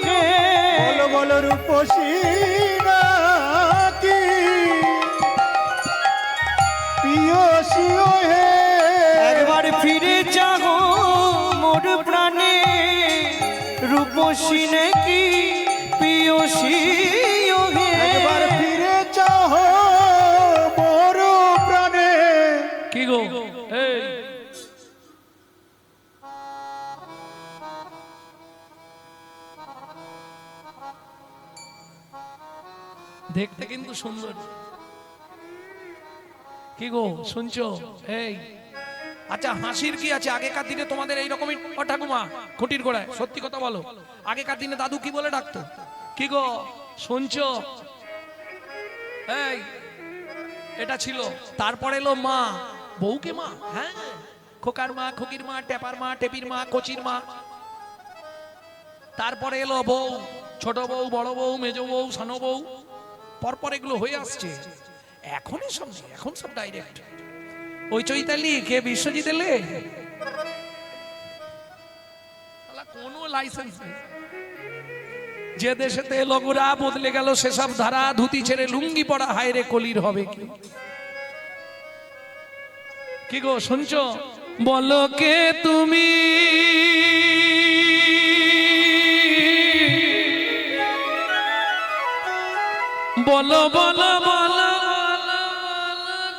হে। বলো বলো রূপসী নাকি প্রিয়সী হে। একবার ফিরে যাও মোর প্রাণে, রূপসী নাকি প্রিয়সী হে। একবার ফিরে চাও মোর প্রাণে। কি গো এই দেখতে কিন্তু সুন্দর। কি গো শুনছো? এই আচ্ছা, হাসির কি আছে? আগেকার দিনে তোমাদের এইরকমই ও ঠাকুমা খুঁটির গোড়ায় সত্যি কথা বলো, আগেকার দিনে দাদু কি বলে ডাকতো? কি গো শুনছো? এই এটা ছিল। তারপরে এলো মা, বউকে মা, হ্যাঁ, খোকার মা, খোকির মা, টেপার মা, টেপির মা, কচির মা। তারপরে এলো বউ, ছোট বউ, বড় বউ, মেজ বউ, সানো বউ, পরপর এগুলো হয়ে আসছে। এখন এসব নেই, এখন সব ডাইরেক্ট। ওই চৈতালি কে বিশ্বজিৎ এলে, কোনো লাইসেন্স নেই। যে দেশেতে লগোরা বদলে গেল সেসব ধারা, ধুতি ছেড়ে লুঙ্গি পড়া, হায়রে কলির হবে কি? কি গো শুনছো? বলো কে তুমি, বলো বলো বলো বলো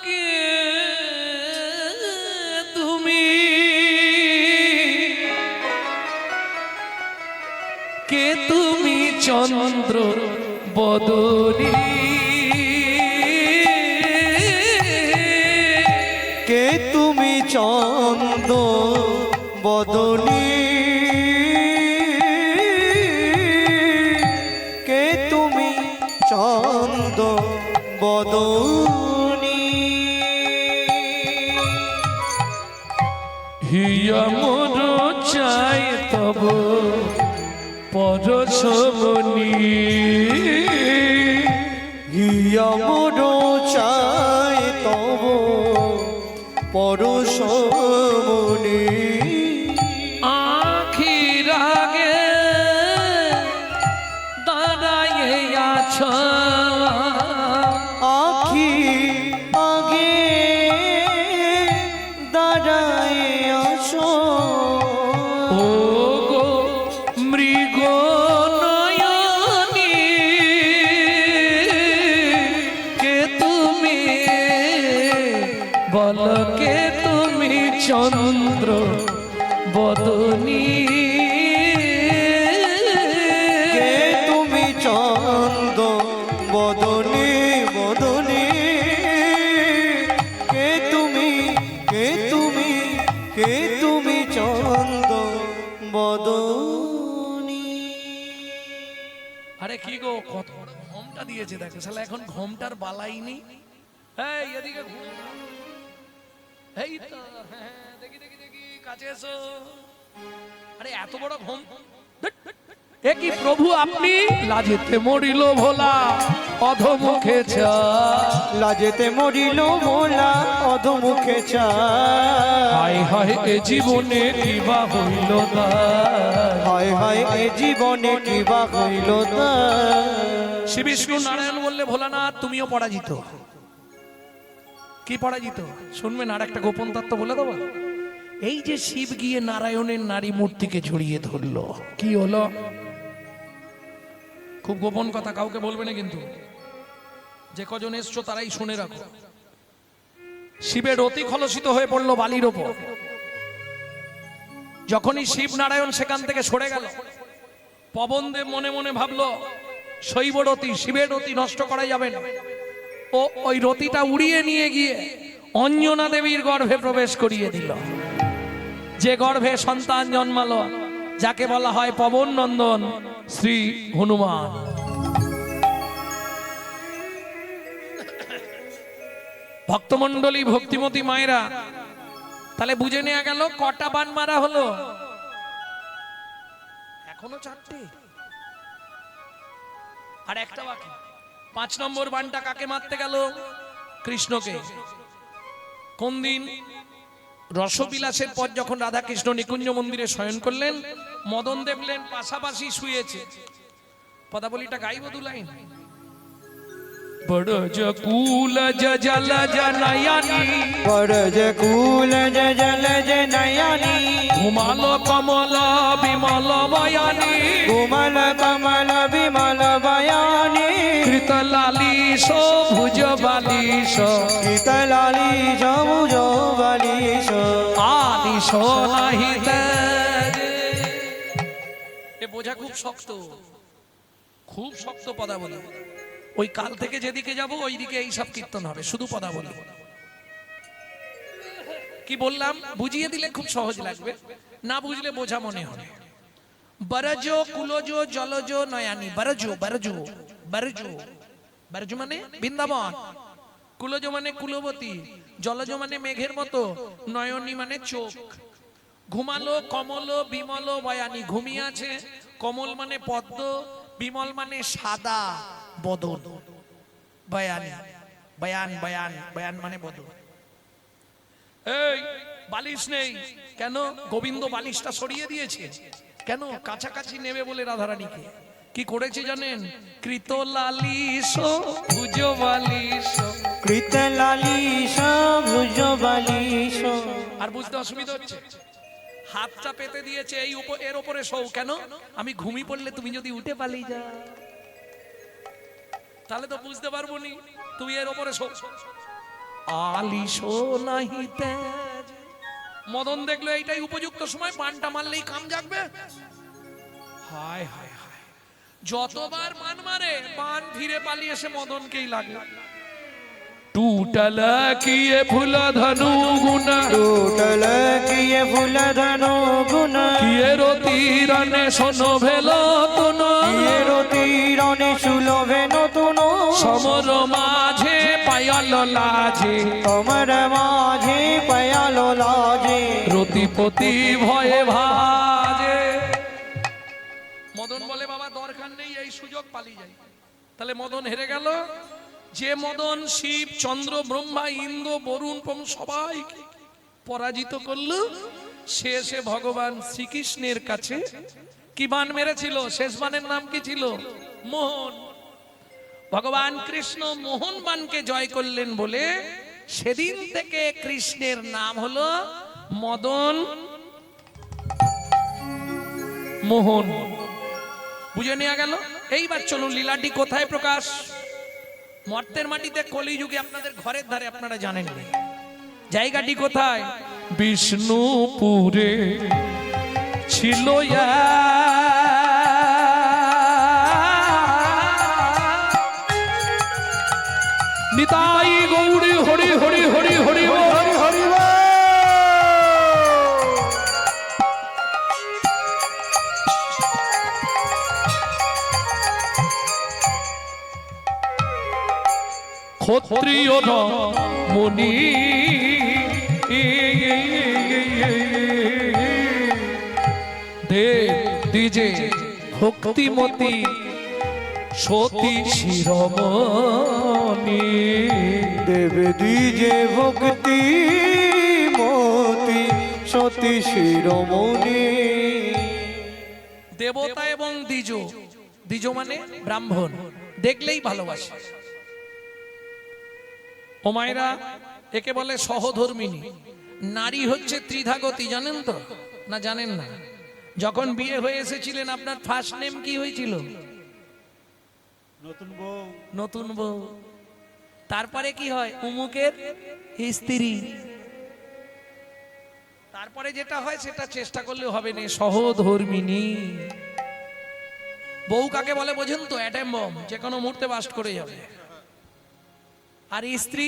কে তুমি, কে তুমি চন্দ্র বদনী, কে তুমি চন্দ বদনী, কে তুমি চন্দ বদনী, হিয়া মোর চাই তব পরশমণি, হিয়া মোর চাই তব পরশমণি, আখির আগে দাঁড়াইয়ে আছো, আখি আগে দাঁড়ায় আসো, ও গো মৃগ নয়নী, কে তুমি, বল কে তুমি চন্দ্র বদনী, কে তুমি চন্দ বদনী বদনী, কে তুমি, কে তুমি, কে তুমি চন্দ বদনী। আরে কি গো, কত বড় ঘোমটা দিয়েছে দেখো, শালা এখন ঘোমটার বালাই নেই। এই এদিকে ঘুম। এই তো, হ্যাঁ, দেখি দেখি দেখি, কাছে এসো। আরে এত বড় ঘোম, এ কি প্রভু আপনি? লাজেতে মরিল ভোলা অধমুখে চা, লাজেতে মরিল ভোলা অধমুখে চায়, হায় হায় এ জীবনে কিবা হইল না, হায় হায় এ জীবনে কিবা হইল না। শ্রী বিষ্ণু নারায়ণ বললে ভোলানাথ তুমিও পরাজিত। কি পরাজিত শুনবেন, আর একটা গোপন তত্ত্ব বলে দেবো। এই যে শিব গিয়ে নারায়ণের নারী মূর্তিকে জড়িয়ে ধরলো, কি হলো? খুব গোপন কথা, কাউকে বলবে না কিন্তু, যে কজন এসছো তারাই শুনে রাখো। শিবের অতি খলসিত হয়ে পড়লো বালির ওপর। যখনই শিব নারায়ণ সেখান থেকে সরে গেল, পবনদেব মনে মনে ভাবলো শৈব রতি, শিবের রতি নষ্ট করা যাবে না। ও ওই রতিটা উড়িয়ে নিয়ে গিয়ে অঞ্জনা দেবীর গর্ভে প্রবেশ করিয়ে দিল, যে গর্ভে সন্তান জন্মালো, যাকে বলা হয় পবন নন্দন শ্রী হনুমান। ভক্তমণ্ডলী, ভক্তিমতী মায়েরা, তাহলে বুঝে নেওয়া গেল কটা বান মারা হলো? এখনো 4টে, আর একটা বাকি। 5 নম্বর বানটা কাকে মারতে গেল? কৃষ্ণকে। কোন দিন? রসবিলাসের পর যখন রাধা কৃষ্ণ নিকুঞ্জ মন্দিরে শয়ন করলেন, মদন দেখলেন পাশাপাশি শুয়েছে। পদাবলীটা গাইব 2 লাইন। বড়জ কুল জল জনয়নি, বরজ কুল জল জনয়নি, ঘুমালো কমল বিমল বয়ানি, কোমল কমল বিমল বয়ানি, কৃতলালিশ ভুজ বালিশ, শীতলালি সবুজ বালিশ, আলিশ নাহি তেরে। এ বোঝা খুব শক্ত, খুব শক্ত পদাবলী। ওই কাল থেকে যেদিকে যাব ওইদিকে এইসব কীর্তন হবে, শুধু পদাবলী। কি বললাম বুঝিয়ে দিলে খুব সহজ লাগবে, না বুঝলে বোঝা মনে হবে। বরজ কুলজ জলজ নয়ানি, বরজ বরজ বরজ, বরজ মানে বৃন্দাবন, কুলজ মানে কুলবতী, জলজ মানে মেঘের মতো, নয়নী মানে চোখ। ঘুমালো কমল বিমল বয়ানি, ঘুমিয়ে আছে, কমল মানে পদ্ম, বিমল মানে সাদা বদন, বয়ানি বয়ান বয়ান বয়ান মানে বদন। এই বালিশ নেই কেন? গোবিন্দ বালিশটা সরিয়ে দিয়েছে কেন? কাছাকাছি নেবে বলে রাধারানীকে। কি করেছে জানেন? কৃত লালিশ ভুজ বালিশ, কৃত লালিশ ভুজ বালিশ। আর বুঝতে অসুবিধা হচ্ছে? হাতটা পেতে দিয়েছে এই এর উপরে শোও কেন? আমি ঘুমিয়ে পড়লে তুমি যদি উঠে পালিয়ে যাও তাহলে তো বুঝতে পারবো নি, তুমি এর উপরে শোও। আলিশো নাহি তেজ। মদন দেখলো এইটাই উপযুক্ত সময়, পানটা মারলেই কাম জাগবে। হায় হায় হায়, যতবার পান মারে পান ফিরে পালিয়ে এসে মদনকেই লাগে। टूटल किए फूल धनु गुना, टूटल किए फूल धनु गुना, किए रोती रने सोनो भेलो तुनो, किए रोती रने सुलो भेनो तुनो, समर माझे पायल लाजे, समर माझे पायल लाजे, রতিপতি ভয়ে ভাজে। মদন বলে বাবা দরকার নেই, এই সুযোগ পালিয়ে যাই। তাহলে মদন হেরে গেল। যে মদন শিব চন্দ্র ব্রহ্মা ইন্দ্র বরুণ সবাই পরাজিত করলো, শেষে ভগবান শ্রীকৃষ্ণের কাছে কি বান মেরেছিল? শেষ বানের নাম কি ছিল? মোহন। ভগবান কৃষ্ণ মোহন বানকে জয় করলেন বলে সেদিন থেকে কৃষ্ণের নাম হলো মদন মোহন। বুঝে নেওয়া গেল? এইবার চলুন লীলাটি কোথায় প্রকাশ? মর্তের মাটিতে কলিযুগে আপনাদের ঘরের ধারে, আপনারা জানেন না জায়গাটি কোথায়? বিষ্ণুপুরে ছিল নিতাই গৌরী হরি হরি হরি হরি হরি হরি। ক্ষত্রিয় মুনি দেব দিজে ভক্তিমতী সতী শিরোমণি, দেব দিজে ভক্তি মতি সতী শিরোমণি। দেবতা এবং দ্বিজ, দ্বিজ মানে ব্রাহ্মণ, দেখলেই ভালোবাসে। ও মায়েরা, একে বলে সহধর্মিনী। নারী হচ্ছে ত্রিধাগতী, জানেন তো না? জানেন না? যখন বিয়ে হয়ে এসেছিলেন আপনার ফার্স্ট নেম কি হয়েছিল? নতুন বউ। নতুন বউ। তারপরে কি হয়? উমুকের স্ত্রী। তারপরে যেটা হয় সেটা চেষ্টা করলে হবে না, সহধর্মিনী। বউ কাকে বলে বোঝেন তো? অ্যাটম বম, যে কোনো মুহূর্তে বাস্ট করে যাবে। আর স্ত্রী,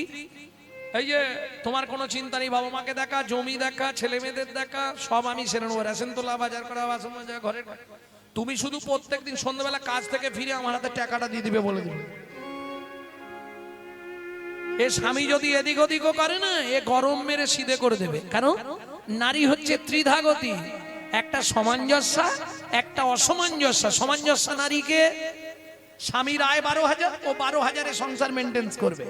এই যে তোমার কোনো চিন্তা নেই, বাবা মাকে দেখা, জমি দেখা, ছেলে মেয়েদের দেখা, সব আমি সেরে নেবো, রেশন তোলা, বাজার করা, বাসন মাজা, ঘরে। তুমি শুধু প্রত্যেকদিন সন্ধ্যাবেলা কাজ থেকে ফিরে আমার হাতে টাকাটা দিয়ে দিবে বলে দিবে। এ স্বামী যদি এদিক ওদিকও করে না, এ গরম মেরে সিধে করে দেবে। কারণ নারী হচ্ছে ত্রিধাগতী, একটা সামঞ্জস্যা, একটা অসামঞ্জস্যা। সামঞ্জস্যা নারীকে স্বামীর আয় 12,000, ও 12,000-এ সংসার মেনটেন্স করবে।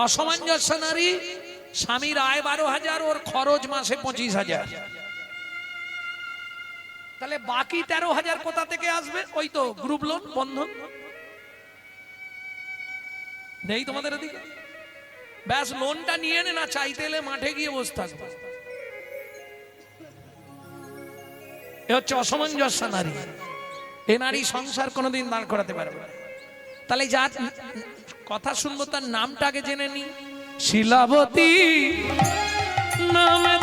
অসামঞ্জস্য নারী, স্বামীর আয় 12,000, ওর খরচ মাসে 25,000। তাহলে বাকি 13,000 কোথা থেকে আসবে? ওই তো গ্রুপ লোন, বন্ধন নেই তোমাদের এদিকে? ব্যাস লোনটা নিয়ে নে, না চাইতে এলে মাঠে গিয়ে বসে থাকবে। এ হচ্ছে অসামঞ্জস্য নারী। এ নারী সংসার কোনোদিন দাঁড় করাতে পারবে না। তাহলে যা কথা শুনবো তার নামটা আগে জেনে নি। শিলাবতী নামে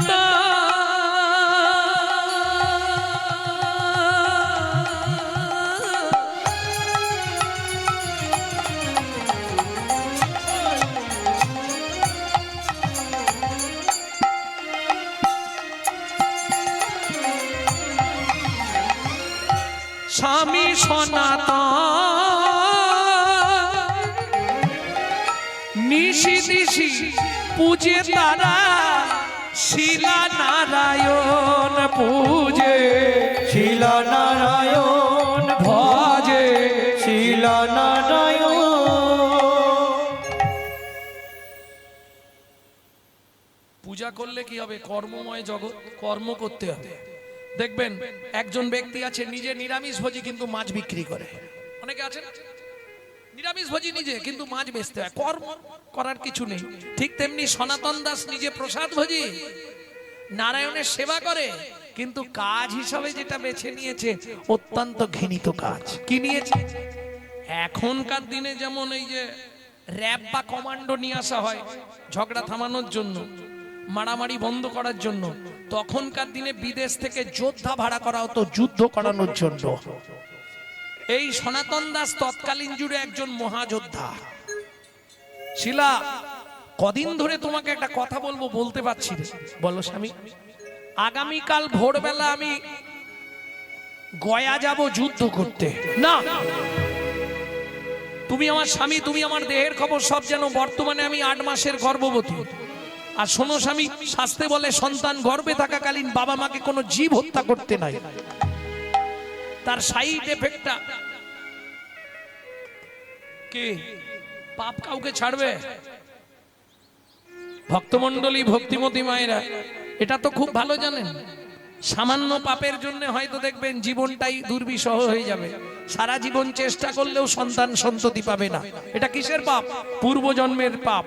স্বামী সনাতন নিশি দিশি পূজে তারা শিলা নারায়ণ পূজে শিলা নারায়ণ ভজে শিলা নারায়ণ। পূজা করলে কি হবে? কর্মময় জগৎ, কর্ম করতে হবে। দেখবেন একজন ব্যক্তি আছে নিজে নিরামিষ ভোজি কিন্তু মাছ বিক্রি করে। অনেকে আছেন নিরামিষ ভোজি নিজে কিন্তু মাছ বেচতে হয়, কর্ম করার কিছু নেই। ঠিক তেমনি সনাতন দাস নিজে প্রসাদ ভোজি, নারায়ণের সেবা করে, কিন্তু কাজ হিসাবে যেটা বেছে নিয়েছে অত্যন্ত ঘৃণিত কাজ। কি নিয়েছে? এখনকার দিনে যেমন এই যে র্যাব বা কমান্ডো নিয়ে আসা হয় ঝগড়া থামানোর জন্য, মারামারি বন্ধ করার জন্য, তখনকার দিনে বিদেশ থেকে যোদ্ধা ভাড়া করা হতো যুদ্ধ করানোর জন্য। এই সনাতন দাস তৎকালীন যুগে একজন মহাযোদ্ধা। শিলা, কদিন ধরে তোমাকে একটা কথা বলবো, বলতে পারছি না। বলো স্বামী। আগামীকাল ভোরবেলা আমি গয়া যাব যুদ্ধ করতে। না, তুমি আমার স্বামী, তুমি আমার দেহের খবর সব জানো। বর্তমানে আমি 8 মাসের গর্ভবতী। আর শোনো স্বামী, শাস্ত্রে বলে সন্তান গর্ভে থাকাকালীন বাবা মাকে কোনো জীব হত্যা করতে নাই। তার সাইড এফেক্টটা কি? পাপ কাউকে ছাড়বে? ভক্তমণ্ডলী, ভক্তিমতী মায়েরা এটা তো খুব ভালো জানেন। সামান্য পাপের জন্য হয়তো দেখবেন জীবনটাই দুর্বিষহ হয়ে যাবে। সারা জীবন চেষ্টা করলেও সন্তান সন্ততি পাবে না। এটা কিসের পাপ? পূর্বজন্মের পাপ।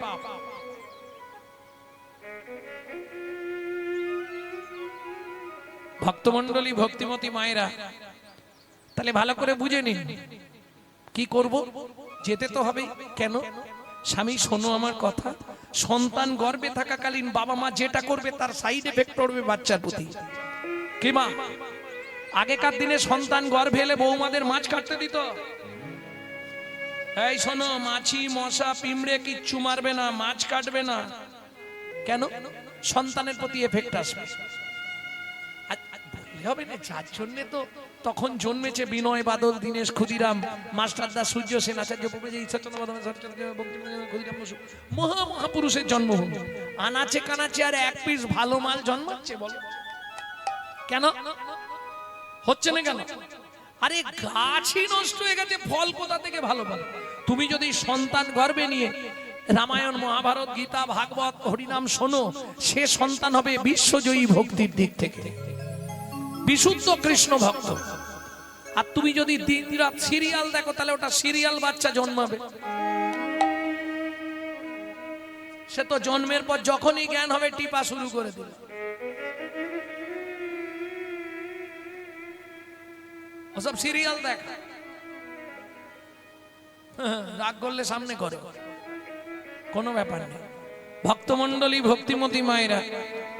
ভক্তমণ্ডলী, ভক্তিমতী মায়েরা তাহলে ভালো করে বুঝে নিন কি করব। যেতে তো হবে। কেন? স্বামী শোনো আমার কথা, সন্তান গর্ভে থাকাকালীন বাবা মা যেটা করবে তার সাইড এফেক্ট পড়বে বাচ্চার প্রতি। কি মা? আগেকার দিনে সন্তান গর্ভে এলে বৌমাদের মাছ কাটতে দিত। এই শোনো, মাছি মশা পিঁমড়ে কিচ্ছু মারবে না, মাছ কাটবে না। কেন? সন্তানের প্রতি এফেক্ট আসবে। হবে না, যার জন্য তো তখন জন্মেছে বিনয় বাদল, দীনেশ ক্ষুদিরাম, মাস্টার দা, সূর্য সেন, আচার্য মহা মহাপুরুষের জন্মভূমি। আনাচে কানাচে আর এক পিস ভালো মাল জন্মাচ্ছে। বল কেন হচ্ছে না? কেন? আরে গাছই নষ্ট হয়ে গেছে, ফল কোথা থেকে ভালো পাবে? তুমি যদি সন্তান গর্ভে নিয়ে রামায়ণ, মহাভারত, গীতা, ভাগবত, হরিনাম শোনো, সে সন্তান হবে বিশ্বজয়ী ভক্তির দিক থেকে, বিশুদ্ধ কৃষ্ণ ভক্ত। আর তুমি যদি দিন রাত সিরিয়াল দেখো তাহলে ওটা সিরিয়াল বাচ্চা জন্মাবে। সে তো জন্মের পর যখনই জ্ঞান হবে টিপা শুরু করে দিল। ওসব সিরিয়াল দেখ, রাগ করলে সামনে করে, কোনো ব্যাপার নেই। ভক্তমণ্ডলী, ভক্তিমতী মায়েরা,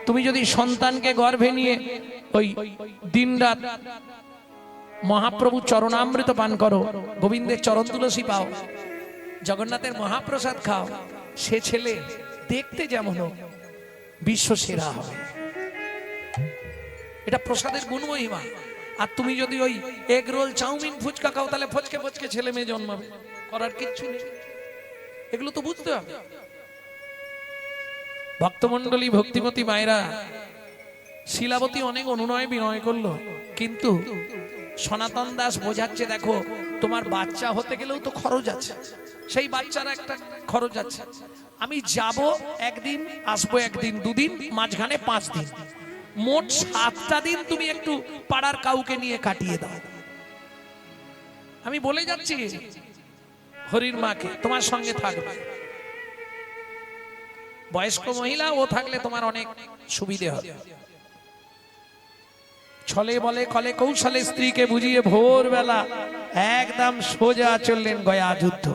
তুমি যদি সন্তানকে গর্ভে নিয়ে ওই দিনরাত মহাপ্রভু চরণামৃত পান করো, গোবিন্দের চরণ তুলসী পাও, জগন্নাথের মহাপ্রসাদ খাও, সে ছেলে দেখতে যেমন হোক বিশ্ব সেরা হবে। এটা প্রসাদের গুণমহিমা। আর তুমি যদি ওই এগ রোল, চাউমিন, ফুচকা খাও তাহলে ফচকে ফচকে ছেলে মেয়ে জন্মাবে। করার কিচ্ছু নেই। এগুলো তো বুঝতে হবে। ভক্তমণ্ডলী, ভক্তিমতী মায়েরা, শিলাবতী অনেক অনুনয় বিনয় করলো, কিন্তু সনাতন দাস বোঝাচ্ছে, দেখো তোমার বাচ্চা হতে গেলেও তো খরচ আছে, সেই বাচ্চার একটা খরচ আছে। আমি যাব একদিন, আসবো একদিন, দুদিন, মাঝখানে 5 দিন, মোট 7টা দিন তুমি একটু পাড়ার কাউকে নিয়ে কাটিয়ে দাও। আমি বলে যাচ্ছি হরির মাকে তোমার সঙ্গে থাকবে। বয়স্ক মহিলা ও থাকলে তোমার অনেক সুবিধে হবে। ছলে বলে কলে কৌশলে স্ত্রীকে বুঝিয়ে ভোরবেলা একদম সোজা চললেন গয়া যুদ্ধ।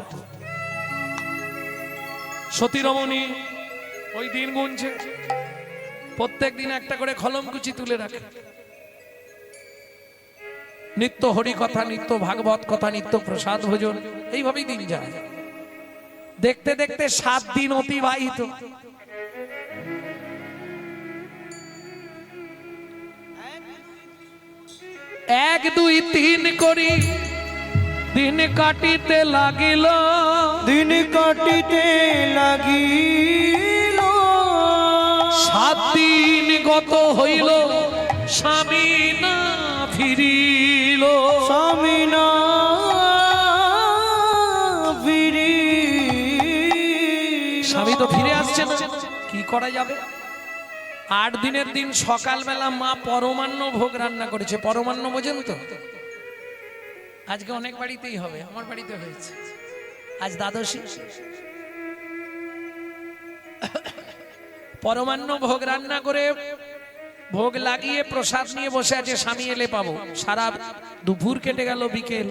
সতী রমণী ওই দিন গুনছে, প্রত্যেক দিন একটা করে খলমকুচি তুলে রাখে। নিত্য হরি কথা, নিত্য ভাগবত কথা, নিত্য প্রসাদ ভোজন, এইভাবেই দিন যায়। দেখতে দেখতে 7 দিন অতিবাহিত। এক দুই তিন করি দিন কাটিতে লাগিল, দিন কাটিতে লাগিল, 7 দিন গত হইল স্বামী না ফিরিল। স্বামী না ফিরি, স্বামী তো ফিরে আসছে না, কি করা যাবে? 8 দিনের দিন সকালবেলা মা পরমান্ন ভোগ রান্না করেছে। পরমান্ন বোঝেন তো? আজকে অনেক বাড়িতেই হবে, আমার বাড়িতে হয়েছে আজ দ্বাদশী। পরমান্ন ভোগ রান্না করে ভোগ লাগিয়ে প্রসাদ নিয়ে বসে আছে, স্বামী এলে পাবো। সারা দুপুর কেটে গেল, বিকেল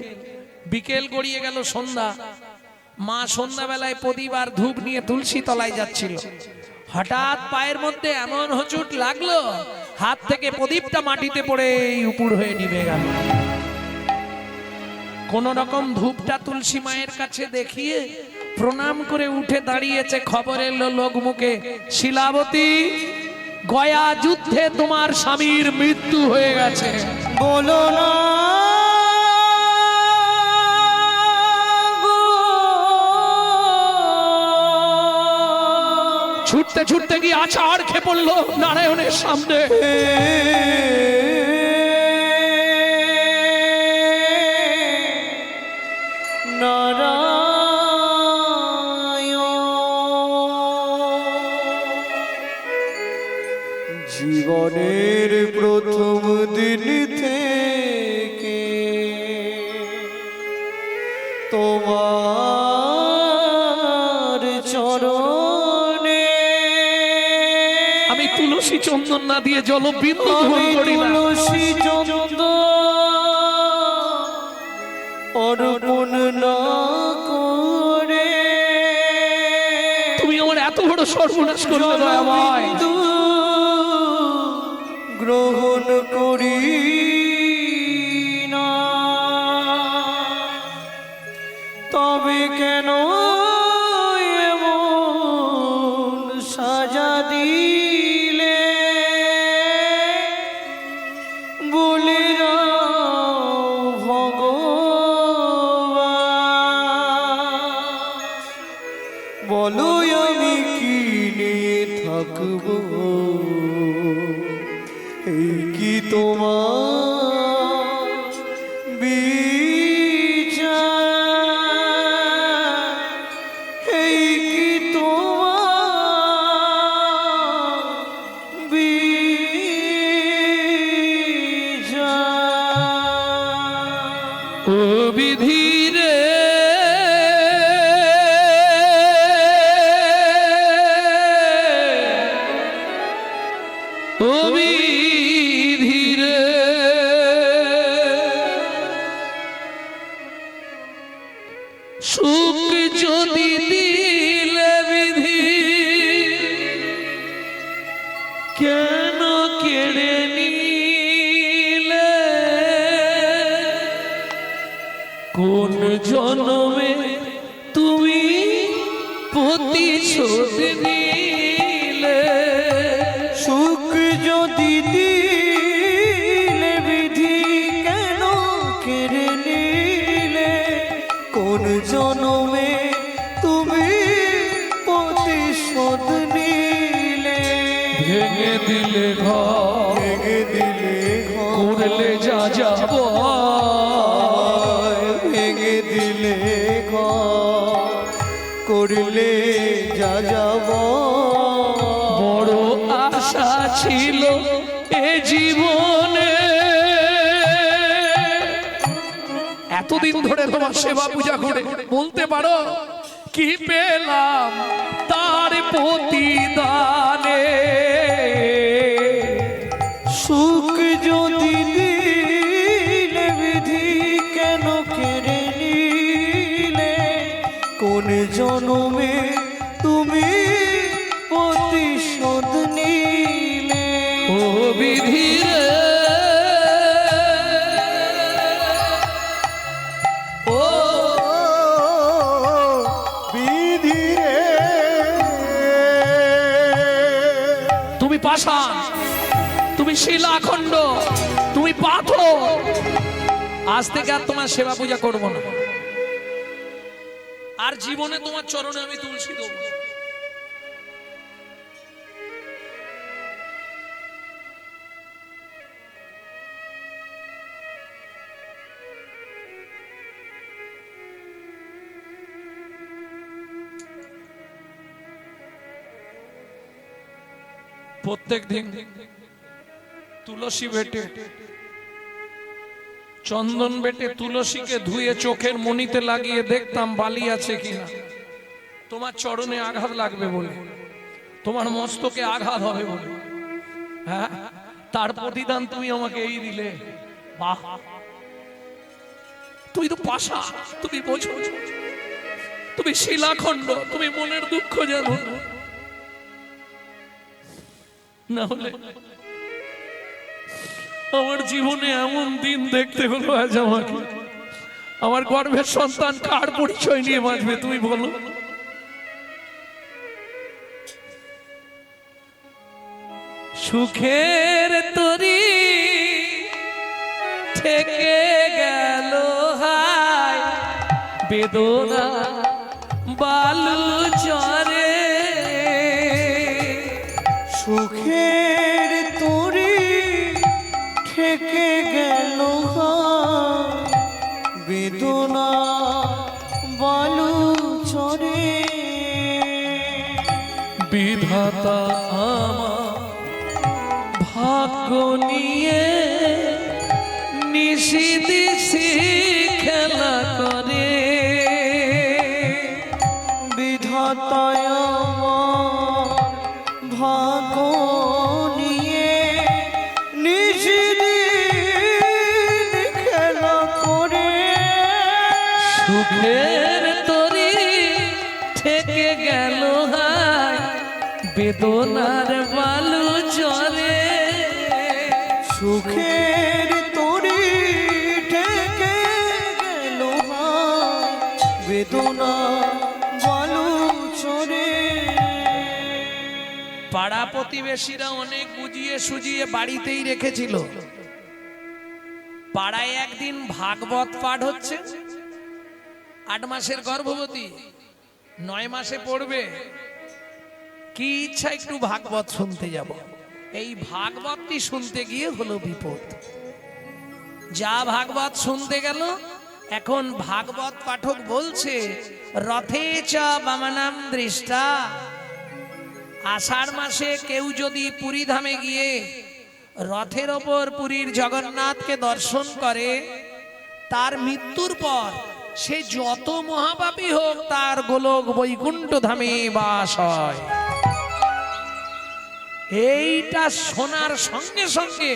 বিকেল গড়িয়ে গেল সন্ধ্যা। মা সন্ধ্যাবেলায় প্রদীপ আর ধূপ নিয়ে তুলসী তলায় যাচ্ছিল। হঠাৎ পায়ের মধ্যে এমন হোঁচট লাগলো, হাত থেকে প্রদীপটা মাটিতে পড়ে উপুর হয়ে নিভে গেল। কোন রকম ধূপটা তুলসী মায়ের কাছে দেখিয়ে প্রণাম করে উঠে দাঁড়িয়েছে। খবর এলো লোক মুখে, শিলাবতী, গয়া যুদ্ধে তোমার স্বামীর মৃত্যু হয়ে গেছে। বলো না ছুটতে ছুটতে গিয়ে আছাড় খেয়ে পড়লো নারায়ণের সামনে। জীবনের প্রথম দিন থেকে তোমার চরণে আমি তুলসী চন্দন না দিয়ে জল বিন্দু গ্রহণ করি না। তুলসী চন্দন অর্পণ না করে তুমি আমার এত বড় সর্বনাশ করলে দয়াময়। গ্রহণ করি না, তবে কেন এমন সাজা দিলে বলে দাও ভগবান। বলো আমি কি নিয়ে থাকবো, এই কি তোমার বিচার, এই কি তোমার বিচার। ও বিধি রে, ও বিধি রে, সুখ যদি দিলে বিধি কেন কেড়ে নিলে, কোন জন্মে তুমি প্রতিশোধ নিলে। সুখ যদি দিলে বিধি কেন কেড়ে নিলে, কোন জন্মে তুমি প্রতিশোধ নিলে। ভেঙে দিলে ঘর, ভেঙে দিলে ঘর, করলে যা যাব, ভেঙে দিলে ঘর, করলে যা যাব। বড় আশা ছিল এ জীবনে, এতদিন ধরে তোমার সেবা পূজা করে বলতে পারো কি পেলাম তার প্রতিদানে। সুখ যদি দিলে বিধি কেন কেড়ে নিলে, কোন জন্মে তুমি প্রতিশোধ নিলে। ও বিধি রে, ও বিধি রে, তুমি পাষাণ, তুমি শিলাখণ্ড, তুমি পাথর। আজ থেকে আর তোমার সেবা পূজা করব না, আর জীবনে তোমার চরণে আমি তুলসী দেবো। প্রত্যেক দিন তুলসী বেটে, চন্দন বেটে তুলসীকে ধুয়ে চোখের মণিতে লাগিয়ে দেখতাম বালি আছে কিনা। তোমার চরণে আঘাত লাগবে বলে, তোমার মস্তকে আঘাত হবে বলে, হ্যাঁ, তার প্রতিদান তুমি আমাকে এই দিলে। বাহ, তুই তো পাশা, তুমি বোঝো, তুমি শিলাখণ্ড, তুমি মনের দুঃখ জানো না। হলে আমার জীবনে এমন দিন দেখতে হলো আজ আমাকে। আমার গর্ভের সন্তান কার পরিচয় নিয়ে বাঁচবে তুমি বলো? সুখের তরি থেকে গেল হায়, বেদনা বালু চরে। সুখের তরি থেকে গেল বেদনা বালু চরে। বিধাতা আমার ভাগ্য নিয়ে নিশি দিশি খেলা করে। বিধাতায় আমার ভাগ্য নিয়ে নিশিদিন খেলা করে। সুখের তরি থেকে গেল হায়, বেদনার বালু চলে। সুখের তরি থেকে গেল বেদনা বালু চরে। পাড়া প্রতিবেশীরা অনেক বুঝিয়ে সুজিয়ে বাড়িতেই রেখেছিল। পাড়ায় একদিন ভাগবত পাঠ হচ্ছে। 8 মাসের গর্ভবতী, 9 মাসে পড়বে। কি ইচ্ছা একটু ভাগবত শুনতে যাব। এই ভাগবতটি শুনতে গিয়ে হলো বিপদ। যা ভাগবত শুনতে গেল, এখন ভাগবত পাঠক বলছে রথে চ বামনাম দৃষ্টা। আষাঢ় মাসে কেউ যদি পুরী ধামে গিয়ে রথের ওপর পুরীর জগন্নাথকে দর্শন করে, তার মৃত্যুর পর সে যত মহাপাপী হোক তার গোলক বৈকুণ্ঠ ধামে বাস হয়। এইটা শোনার সঙ্গে সঙ্গে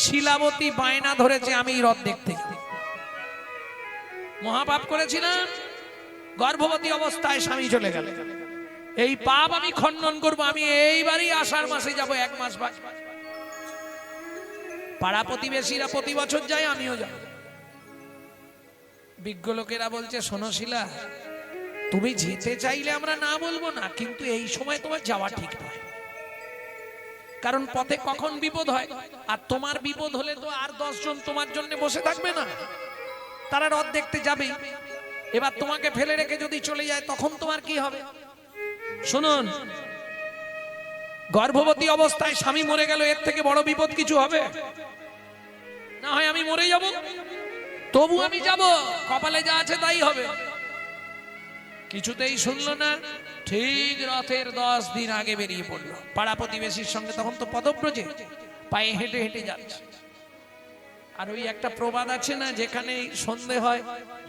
শিলাবতী বায়না ধরেছে আমি রথ দেখতে। মহাপাপ করেছিলাম, গর্ভবতী অবস্থায় স্বামী চলে গেল, এই পাপ আমি খণ্ডন করব। আমি এইবারই আষাঢ় মাসে যাব, 1 মাস বাকি। পাড়া প্রতিবেশীরা প্রতি বছর যায়, আমিও যাব। বিজ্ঞ লোকেরা বলছে শোনো শিলা, তুমি যেতে চাইলে আমরা না বলবো না, কিন্তু এই সময় তোমার যাওয়া ঠিক নয়। কারণ পথে কখন বিপদ হয়, আর তোমার বিপদ হলে তো আর 10 জন তোমার জন্য বসে থাকবে না, তারা রথ দেখতে যাবেই। এবার তোমাকে ফেলে রেখে যদি চলে যায় তখন তোমার কি হবে? শুনুন, গর্ভবতী অবস্থায় স্বামী মরে গেল, এর থেকে বড় বিপদ কিছু হবে? না হয় আমি মরে যাব, তবু আমি যাব, কপালে যা আছে তাই হবে। কিছুতেই শুনলো না, ঠিক রথের 10 দিন আগে বেরিয়ে পড়লো। পাড়া প্রতিবেশীর সঙ্গে তখন তো পদব্রজে পায়ে হেঁটে হেঁটে যাচ্ছে। আর ওই একটা প্রবাদ আছে না, যেখানেই সন্ধে হয়,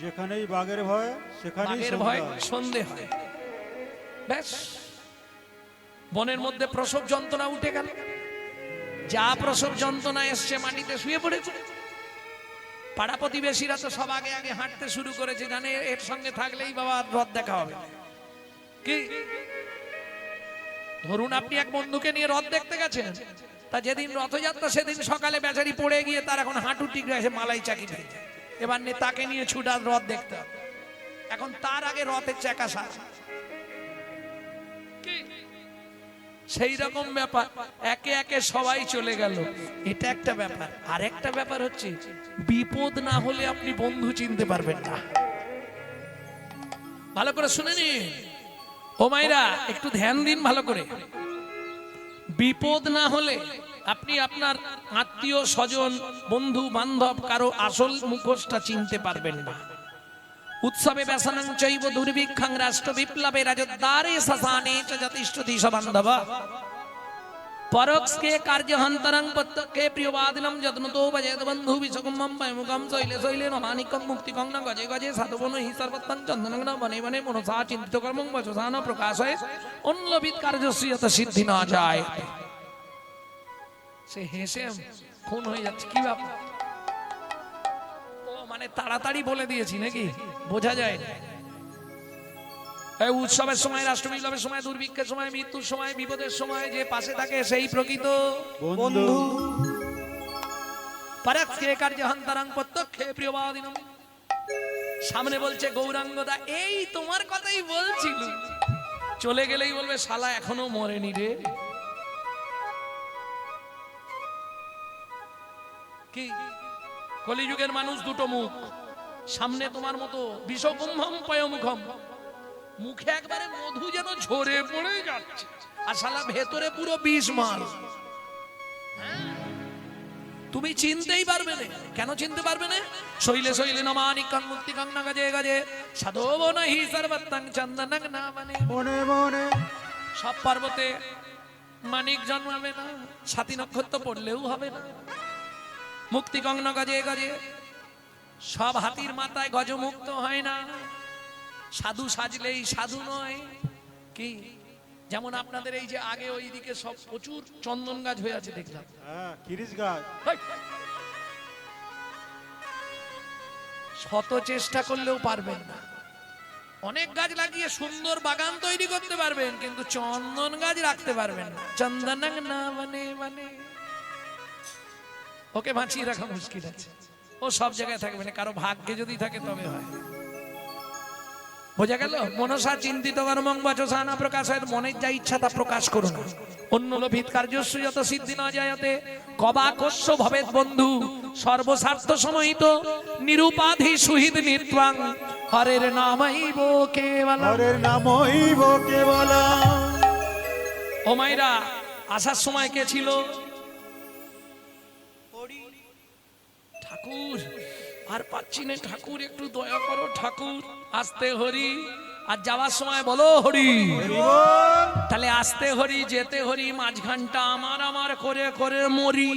যেখানেই বাঘের ভয় সেখানেই বাঘের ভয় সন্ধে হয়। ব্যাস, বনের মধ্যে প্রসব যন্ত্রণা উঠে গেল। যা প্রসব যন্ত্রণা এসছে মাটিতে শুয়ে পড়েছে। পাড়া প্রতিবেশীরা তো সব আগে আগে হাঁটতে শুরু করেছে, জানে এর সঙ্গে থাকলেই বাবা রথ দেখা হবে। কি ধরুন আপনি এক বন্ধুকে নিয়ে রথ দেখতে গেছেন, তা যেদিন রথযাত্রা সেদিন সকালে বেচারি পড়ে গিয়ে তার এখন হাঁটু টিকরে এসে মালাই চাকি দিয়ে, এবার তাকে নিয়ে ছুটা রথ দেখতে হবে। এখন তার আগে রথের চাকা সাজ। সেই রকম ব্যাপার, একে একে সবাই চলে গেল, এটা একটা ব্যাপার। আর একটা ব্যাপার হচ্ছে বিপদ না হলে আপনি বন্ধু চিনতে পারবেন না। ভালো করে শুনে নিন ও মাইরা, একটু ধ্যান দিন ভালো করে। বিপদ না হলে আপনি আপনার আত্মীয় স্বজন বন্ধু বান্ধব কারো আসল মুখোশটা চিনতে পারবেন না। উৎসবে ব্যসনং চৈব দুর্ভিক্ষং রাষ্ট্র বিপ্লবে রাজদ্বারে শ্মশানে চ যতিষ্ঠতি সবান্ধব পরোক্ষে কার্যহন্তরং প্রত্যক্ষে প্রিয়বাদিনম যত্নতো ভজেত বন্ধু বিশ্বকুম্ভম বয়মুখম শৈলে শৈলে নমানিকং মুক্তিকং ন গজে গজে সাধুবন হি সর্বত্তং চন্দনং ন বনে বনে মনসা চিন্তিত কর্মং বচসা ন প্রকাশয়ে অন্লবিত কার্যস্য যত সিদ্ধি না যায়। সে হেসে খুন হয়ে যাচ্ছে, কি ব্যাপার? ও মানে তাড়াতাড়ি বলে দিয়েছি নাকি, বোঝা যায় না। এই উৎসবের সময়, রাষ্ট্র বিপ্লবের সময়, দুর্ভিক্ষের সময়, মৃত্যুর সময়, বিপদের সময় যে পাশে থাকে সেই প্রকৃত বন্ধু। পরোক্ষে কার্যহন্তরং প্রত্যক্ষে প্রিয়বাদিনম। সামনে বলছে গৌরাঙ্গদা, এই তোমার কথাই বলছিল, চলে গেলেই বলবে শালা এখনো মরেনি রে। কি কলিযুগের মানুষ দুটো মুখ, সামনে তোমার মতো বিষকুম্ভম পয়মুখম, মুখে একবারে মধু যেন ঝরে পড়ে যাচ্ছে, আর শালা ভেতরে পুরো বিষ মাল। তুমি চিনতেই পারবে না। কেন চিনতে পারবে না? শৈলে শৈলে নমানিকং মুক্তিকং ন গজে গজে সাধবো নহি সর্বত্তং চন্দনং না মানে। মনে মনে সব পর্বতে মানিক জন্মাবে না, সাতী নক্ষত্র পড়লেও হবে না। মুক্তিকং ন গজে গজে, সব হাতির মাথায় গজমুক্ত হয় না। সাধু সাজলেই সাধু নয়। কি যেমন আপনাদের এই যে আগে ওইদিকে সব প্রচুর চন্দন গাছ হয়ে আছে দেখলাম, হ্যাঁ কিরিস গাছ। শত চেষ্টা করলেও পারবেন না। অনেক গাছ লাগিয়ে সুন্দর বাগান তৈরি করতে পারবেন, কিন্তু চন্দন গাছ রাখতে পারবেন না। চন্দনং না মানে মানে ওকে বাঁচিয়ে রাখা মুশকিল আছে। ও সব জায়গায় থাকবে না, কারো ভাগ্যে যদি থাকে তবে হয়। বোঝা গেল? মনসা চিন্তিত কর্মং বচসা না প্রকাশয়েৎ, মনের যা ইচ্ছা তা প্রকাশ করুন। অন্য লোভিত কার্যস্য যত সিদ্ধি না যায়তে কবাকস্য ভবেত বন্ধু সর্বস্বার্থ সমহিত নিরুপাধি সুহৃদ নিত্বাং হরের নামইব কেবলম। হরের নামইব কেবলম। ও মাইরা, আসার সময় কে ছিল? ঠাকুর। আর পাচ্ছি না ঠাকুর, একটু দয়া করো ঠাকুর। আসতে হরি, আর যাওয়ার সময় বলো হরি। তাহলে আসতে হরি, যেতে হরি, মাঝখানটা আমার আমার করে করে মরি।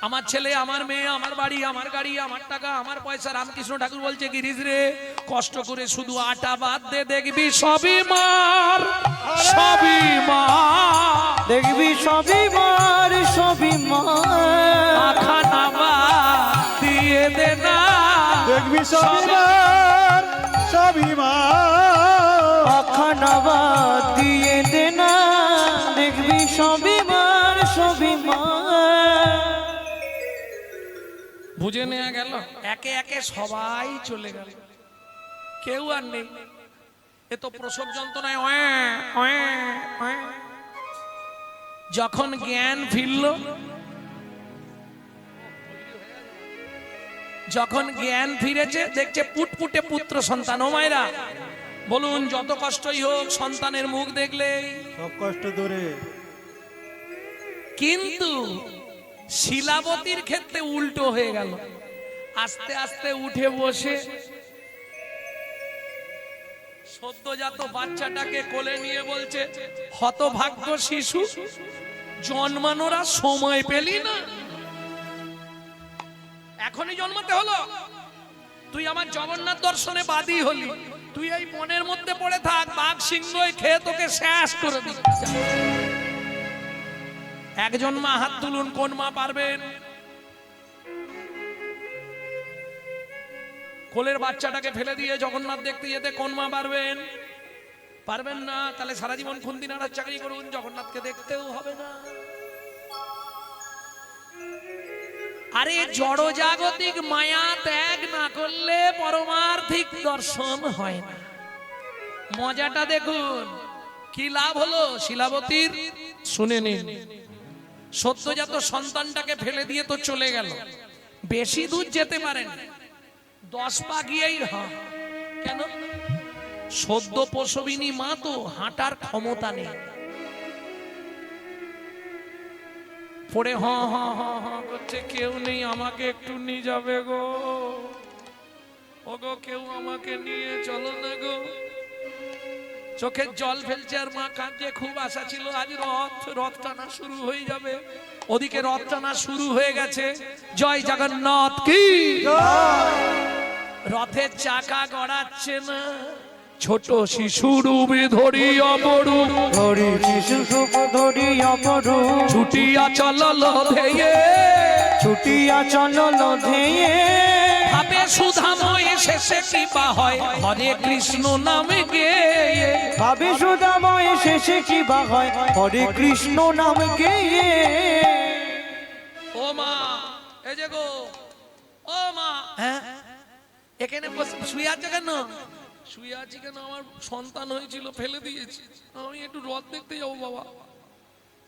আমার ছেলে, আমার মেয়ে, আমার বাড়ি, আমার গাড়ি, আমার টাকা, আমার পয়সা। রামকৃষ্ণ ঠাকুর বলছে, গিরিশ রে কষ্ট করে শুধু আটা বাদ দে, দেখবি সবই মার, সবই মার, দেখবি সবই মার, সবই মার। খানা বাদ দিয়ে দে না, দেখবি সবই মার, সবই মার। খানা বাদ দিয়ে দে না, দেখবি সবই মার, সবই মার। বুঝে নেওয়া গেল? একে একে সবাই চলে গেল, কেউ আর নেই। এ তো প্রসব যন্ত্রণায় যখন জ্ঞান ফিরল, যখন জ্ঞান ফিরেছে, দেখছে পুটপুটে পুত্র সন্তান। ও মায়েরা বলুন, যত কষ্টই হোক সন্তানের মুখ দেখলেই সব কষ্ট দূরে। কিন্তু শিলাবতীর ক্ষেত্রে উল্টো হয়ে গেল। আস্তে আস্তে উঠে বসে সদ্যজাত বাচ্চাটাকে কোলে নিয়ে বলছে, হতভাগ্য শিশু, জন্মানোরা সময় পেলি না, এখনই জন্মাতে হলো। তুই আমার জগন্নাথ দর্শনে বাদী হলি, তুই এই মনের মধ্যে পড়ে থাক, বাঘ সিংহ খেয়ে তোকে শেষ করে দিচ্ছে। একজন মা হাত তুলুন, কোন মা পারবেন? কোলের বাচ্চাটাকে ফেলে দিয়ে জগন্নাথ দেখতে যেতে কোন মা পারবেন? পারবেন না। তাহলে সারা জীবন খুন্দিনাড়ার চাকরি করুন, জগন্নাথকে দেখতেও হবে না। আরে জড়জাগতিক মায়া ত্যাগ না করলে পরমার্থিক দর্শন হয় না। মজাটা দেখুন, কি লাভ হলো শিলাবতীর? শুনে নিন। সদ্যজাত সন্তানটাকে ফেলে দিয়ে তো চলে গেল, বেশি দূর যেতে পারেন, 10 পা গিয়েই কেন? সদ্য প্রসবিনী মা তো হাঁটার ক্ষমতা নেই। পড়ে হ হ হ হ করছে, কেউ নেই, আমাকে একটু নিয়ে যাবে গো, ও গো কেউ আমাকে নিয়ে চলো না গো। চোখের জল ফেলছে আর মা কাঁদছে। খুব আশা ছিল আজ রথ টানা শুরু হয়ে যাবে। ওদিকে রথ টানা শুরু হয়ে গেছে। জয় জগন্নাথ কি। রথের চাকা গড়াচ্ছে না, ছোট শিশু রূপে ধরি অপরু, ধরি শিশু সুখ ধরি অপরু, ছুটিয়া চলল ধেয়ে, ছুটিয়া চলল ধেয়ে, ভাবে সুধাময় শেষে কি বা হয়, হরে কৃষ্ণ নামে গেয়ে। ভাবে সুদাময় শেষে কি বা হয়, হরে কৃষ্ণ নাম গেয়ে। ও মা, এই যে গো, ও মা, হ্যাঁ এখানে শুয়ে আছে কেন? শুয়ে আছি কেন? আমার সন্তান হয়েছিল, ফেলে দিয়েছি, আমি একটু রথ দেখতে যাবো বাবা।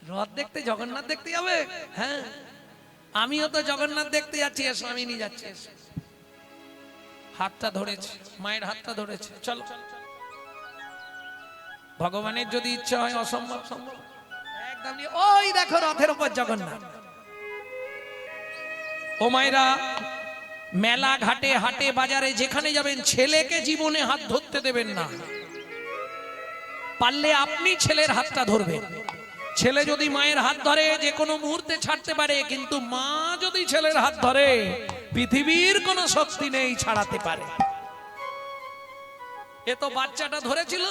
রথ দেখতে? জগন্নাথ দেখতে যাবে? হ্যাঁ, আমিও তো জগন্নাথ দেখতে যাচ্ছি, এসো আমি নিয়ে যাচ্ছি। হাতটা ধরেছে, মায়ের হাতটা ধরেছে, চলো। ভগবানের যদি ইচ্ছা হয় অসম্ভব সম্ভব একদম। ওই দেখো রথের উপর জগন্নাথ। ও মায়েরা, মেলা ঘাটে হাটে বাজারে যেখানে যাবেন, ছেলেকে জীবনে হাত ধরতে দেবেন না। পারলে আপনি ছেলের হাতটা ধরবেন। ছেলে যদি মায়ের হাত ধরে যে কোনো মুহূর্তে ছাড়তে পারে, কিন্তু মা যদি ছেলের হাত ধরে পৃথিবীর কোনো শক্তি নেই ছাড়াতে পারে। এ তো বাচ্চাটা ধরেছিল,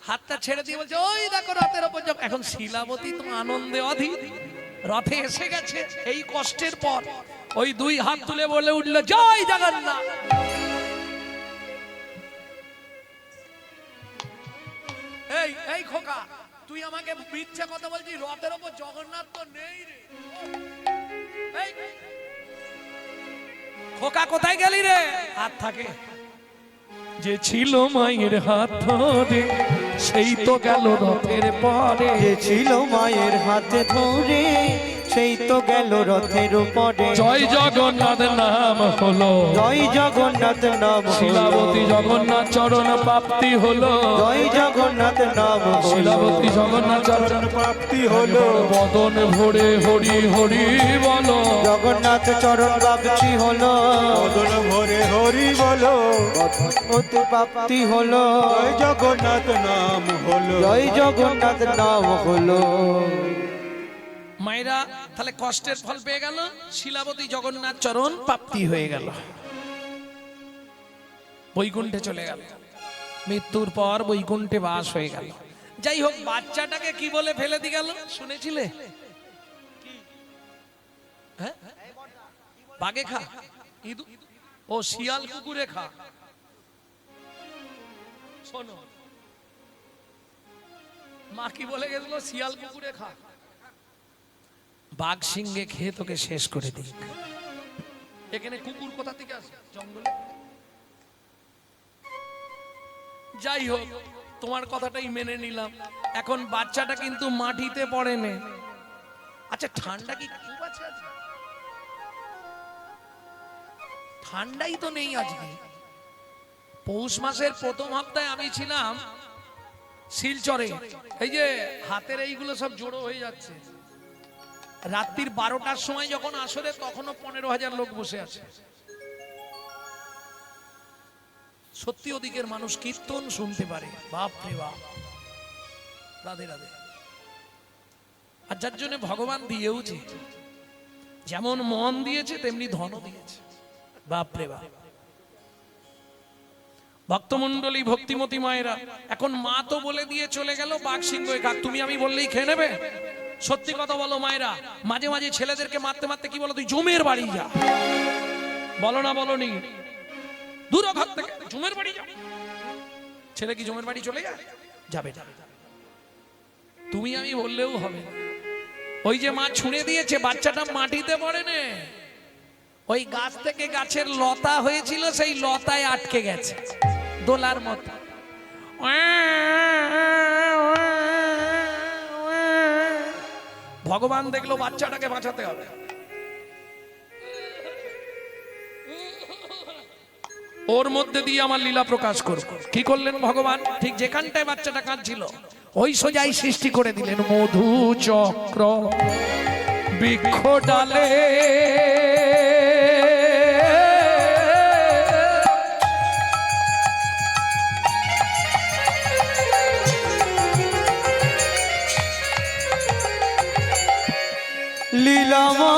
হাতটা ছেড়ে দিয়ে বলছে ওই দেখো রথের উপর। এখন শিলাবতী তো আনন্দে অধীর, রথে এসে গেছে। এই কষ্টের পর ওই 2 হাত তুলে বলে উঠল জয় জগন্নাথ। এই এই খোকা, তুই আমাকে মিথ্যা কথা বলছিস, রথের উপর জগন্নাথ তো নেই রে। এই খোকা কোথায় গেলি রে? হাত থাকে যে ছিল মায়ের হাত ধরে, সেই তো গেল রথের পরে। যে ছিল মায়ের হাতে ধরে, সেই তো গেল রথের উপরে। জয় জগন্নাথ নাম হলো, জয় জগন্নাথ নাম হলো, শিলাবতী জগন্নাথ চরণ প্রাপ্তি হলো। জয় জগন্নাথ নাম হলো, শিলাবতী জগন্নাথ চরণ প্রাপ্তি হলো। বদন ভরে হরি হরি বলো। জগন্নাথ চরণ প্রাপ্তি হলো, বদন ভরে হরি বলো। অতি প্রাপ্তি হলো, জয় জগন্নাথ নাম হলো। জয় জগন্নাথ নাম হলো। মায়েরা তাহলে কষ্টের ফল পেয়ে গেল, শিলাবতী জগন্নাথ চরণ প্রাপ্তি হয়ে গেল, বৈকুণ্ঠে চলে গেল। মৃত্যুর পর বৈকুণ্ঠে বাস হয়ে গেল। যাই হোক, বাচ্চাটাকে কি বলে ফেলে দিয়ে গেল শুনেছিলে? হ্যাঁ, বাঘে খা, ও শিয়াল কুকুরে খা। শোনো, মা কি বলে গেছিল? শিয়াল কুকুরে খা, বাঘ সিংহে খেয়ে তোকে শেষ করে দিক। এখানে কুকুর কোথা থেকে আসে? জঙ্গলে। যাই হোক, তোমার কথাটাই মেনে নিলাম। এখন বাচ্চাটা কিন্তু মাটিতে পড়ে নে। আচ্ছা, ঠান্ডা কি খুব আছে আজকে? ঠান্ডাই তো নেই আজকে। পৌষ মাসের প্রথম সপ্তাহে আমি ছিলাম শিলচরে। এই যে হাতের এইগুলো সব জড়ো হয়ে যাচ্ছে। রাত্রির 12টার সময় যখন আসরে, তখনও 15,000 লোক বসে আছে। সত্যি ওদিকের মানুষ কীর্তন শুনতে পারে, বাপ রে বাপ। রাধে রাধে। আর যার জন্য ভগবান দিয়েওছে, যেমন মন দিয়েছে তেমনি ধনও দিয়েছে, বাপ রে বাপ। ভক্তমন্ডলী, ভক্তিমতী মায়েরা, এখন মা তো বলে দিয়ে চলে গেল বাঘ সিংহ কাক, তুমি আমি বললেই খেয়ে নেবে? সত্যি কথা বলো মায়েরা, মাঝে মাঝে ছেলেদেরকে মারতে মারতে কি বলো, তুই জমের বাড়ি যা, বলো না বলনি? দূর ঘর থেকে জমের বাড়ি যা। ছেলে কি জমের বাড়ি চলে যায়? যাবে না। তুমি আমি বললেও হবে। ওই যে মা ছুঁড়ে দিয়েছে, বাচ্চাটা মাটিতে পড়ে নে, ওই গাছ থেকে গাছের লতা হয়েছিল, সেই লতায় আটকে গেছে দোলার মতো। ভগবান দেখলো বাচ্চাটাকে বাঁচাতে হবে, ওর মধ্যে দিয়ে আমার লীলা প্রকাশ করব। কি করলেন ভগবান? ঠিক যেখানটায় বাচ্চাটা কাঁদছিল ওই সোজাই সৃষ্টি করে দিলেন মধু চক্র বৃক্ষ ডালে। লীলামা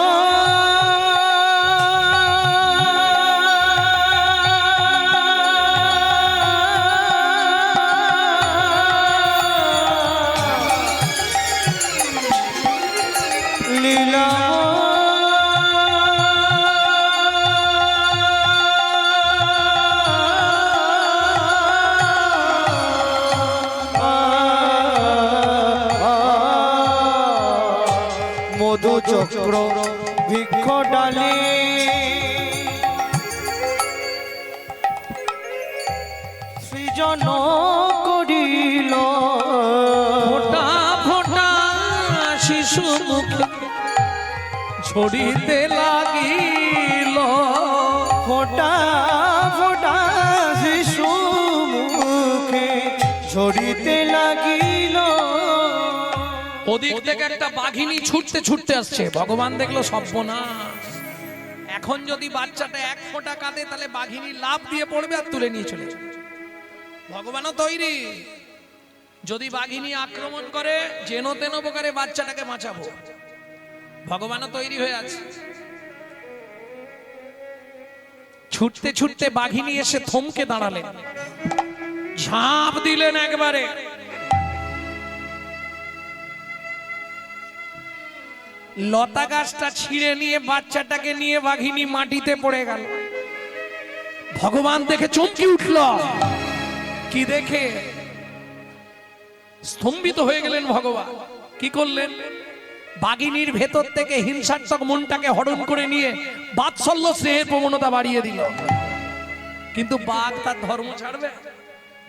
মধু চক্র বৃক্ষ ডালে সৃজন করিল ফোঁটা ফোঁটা শিশু মুখে ছড়িতে লাগিল। ফোঁটা ফোঁটা শিশু মুখে ঝরিতে লাগিল। ওদিক থেকে একটা বাঘিনী ছুটতে ছুটতে আসছে, ভগবান দেখলো সর্বনাশ, এখন যদি বাচ্চাটা এক ফোঁটা কাঁদে তাহলে বাঘিনী লাফ দিয়ে পড়বে আর তুলে নিয়ে চলে যাবে। ভগবানও তৈরি, যদি বাঘিনী আক্রমণ করে যেন তেন প্রকারে বাচ্চাটাকে বাঁচাবো, ভগবানও তৈরি হয়ে আছে। ছুটতে ছুটতে বাঘিনী এসে থমকে দাঁড়ালেন, ঝাঁপ দিলেন একবারে। লতা গাছটা ছিঁড়ে নিয়ে বাচ্চাটাকে নিয়ে বাঘিনী মাটিতে পড়ে গেল। ভগবান দেখে চমকে উঠল, কি দেখে স্তম্ভিত হয়ে গেলেন ভগবান। কি করলেন? বাঘিনীর ভেতর থেকে হিংসাত্মক মনটাকে হরণ করে নিয়ে বাৎসল্য স্নেহের প্রবণতা বাড়িয়ে দিল। কিন্তু বাঘ তার ধর্ম ছাড়বে?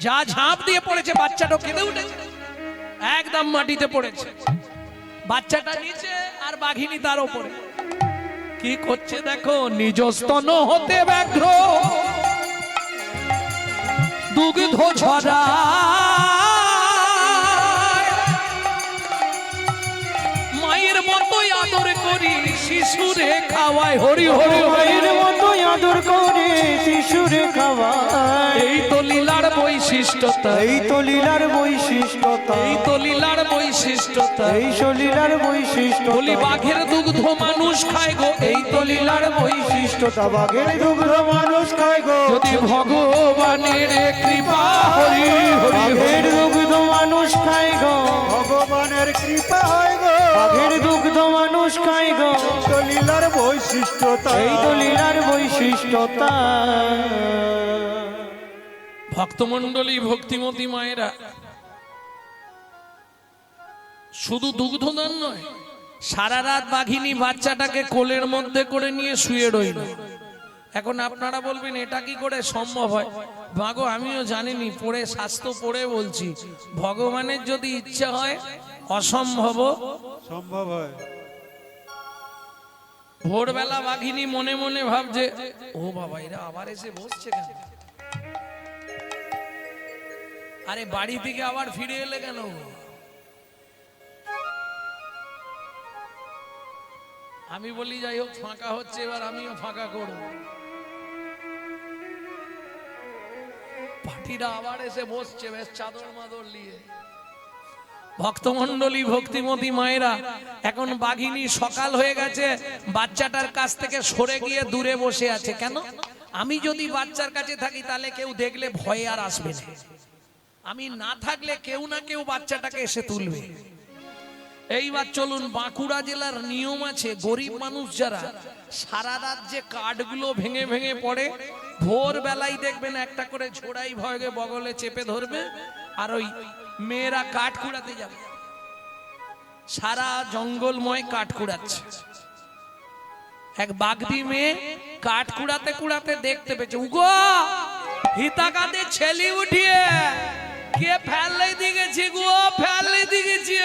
যা ঝাঁপ দিয়ে পড়েছে, বাচ্চাটা কেঁদে উঠেছে, একদম মাটিতে পড়েছে, বাচ্চাটা নিচে আর বাঘিনী তার উপরে। কি করছে দেখো, নিজ স্তন হতে ব্যাঘ্র দুগ্ধ ঝরা, মায়ের মতোই আদর করি শিশুরে খাওয়ায়। হরি হরি, মায়ের মতো আদর করে শিশুরে খাওয়ায়। এই তো লীলার বৈশিষ্ট্যতা, এই তো লীলার বৈশিষ্ট্যতা, এই তো লীলার বৈশিষ্ট্যতা। এই লীলার বৈশিষ্ট্য। বলি বাঘের দুগ্ধ মানুষ খায় গো, এই তো লীলার বৈশিষ্ট্যতা। বাঘের দুগ্ধ মানুষ খায় গো, যদি ভগবানের কৃপা, হরি হরি, বাঘের দুগ্ধ মানুষ খায় গো, ভগবানের কৃপা হয় গো, বাঘের দুগ্ধ মানুষ খায় গো। তো লীলার বৈশিষ্ট্যতা, এই তো লীলার বৈশিষ্ট্যতা। ভক্তমণ্ডলী, ভক্তিমতী মায়েরা, শুধু দুগ্ধদান নয়, সারা রাত বাঘিনী বাচ্চাটাকে কোলের মধ্যে করে নিয়ে শুয়ে রইল। এখন আপনারা বলবেন এটা কি করে সম্ভব হয়? মাগো আমিও জানিনি, পড়ে শাস্ত্র পড়ে বলছি, ভগবানের যদি ইচ্ছা হয় অসম্ভব সম্ভব হয়। ভোরবেলা বাঘিনী মনে মনে ভাবছে, ও বাবা এরা আবার এসে বসছে কেন? আরে বাড়ি থেকে আবার ফিরে এলে কেন? আমি বলি যাই হোক, ফাঁকা হচ্ছে, এবার আমিও ফাঁকা করব। পার্টিরা আবার এসে বসছে বেশ চাদর মাদর নিয়ে। ভক্তমণ্ডলী, ভক্তিমতী মায়েরা, এখন বাঘিনী সকাল হয়ে গেছে, বাচ্চাটার কাছ থেকে সরে গিয়ে দূরে বসে আছে। কেন? আমি যদি বাচ্চার কাছে থাকি তাহলে কেউ দেখলে ভয়ে আর আসবে না, আমি না থাকলে কেউ না কেউ বাচ্চাটাকে এসে তুলবে। এইবার চলুন, বাঁকুড়া জেলার নিয়ম আছে, গরিব মানুষ যারা সারা রাত যে কাঠগুলো ভেঙে ভেঙে পড়ে, ভোর বেলায় দেখবেন একটা করে ঝোড়াই ভয়ে বগলে চেপে ধরবে, আর ওই মেয়েরা কাঠ কুড়াতে যাবে। সারা জঙ্গলময় কাঠ কুড়াচ্ছে। এক বাগদি মেয়ে কাঠ কুড়াতে কুড়াতে দেখতে পেয়েছে, উগো হিতাকাতে ছেলে উঠিয়ে কে ফেলে দিয়েছি গো, ফেলে দিয়েছি।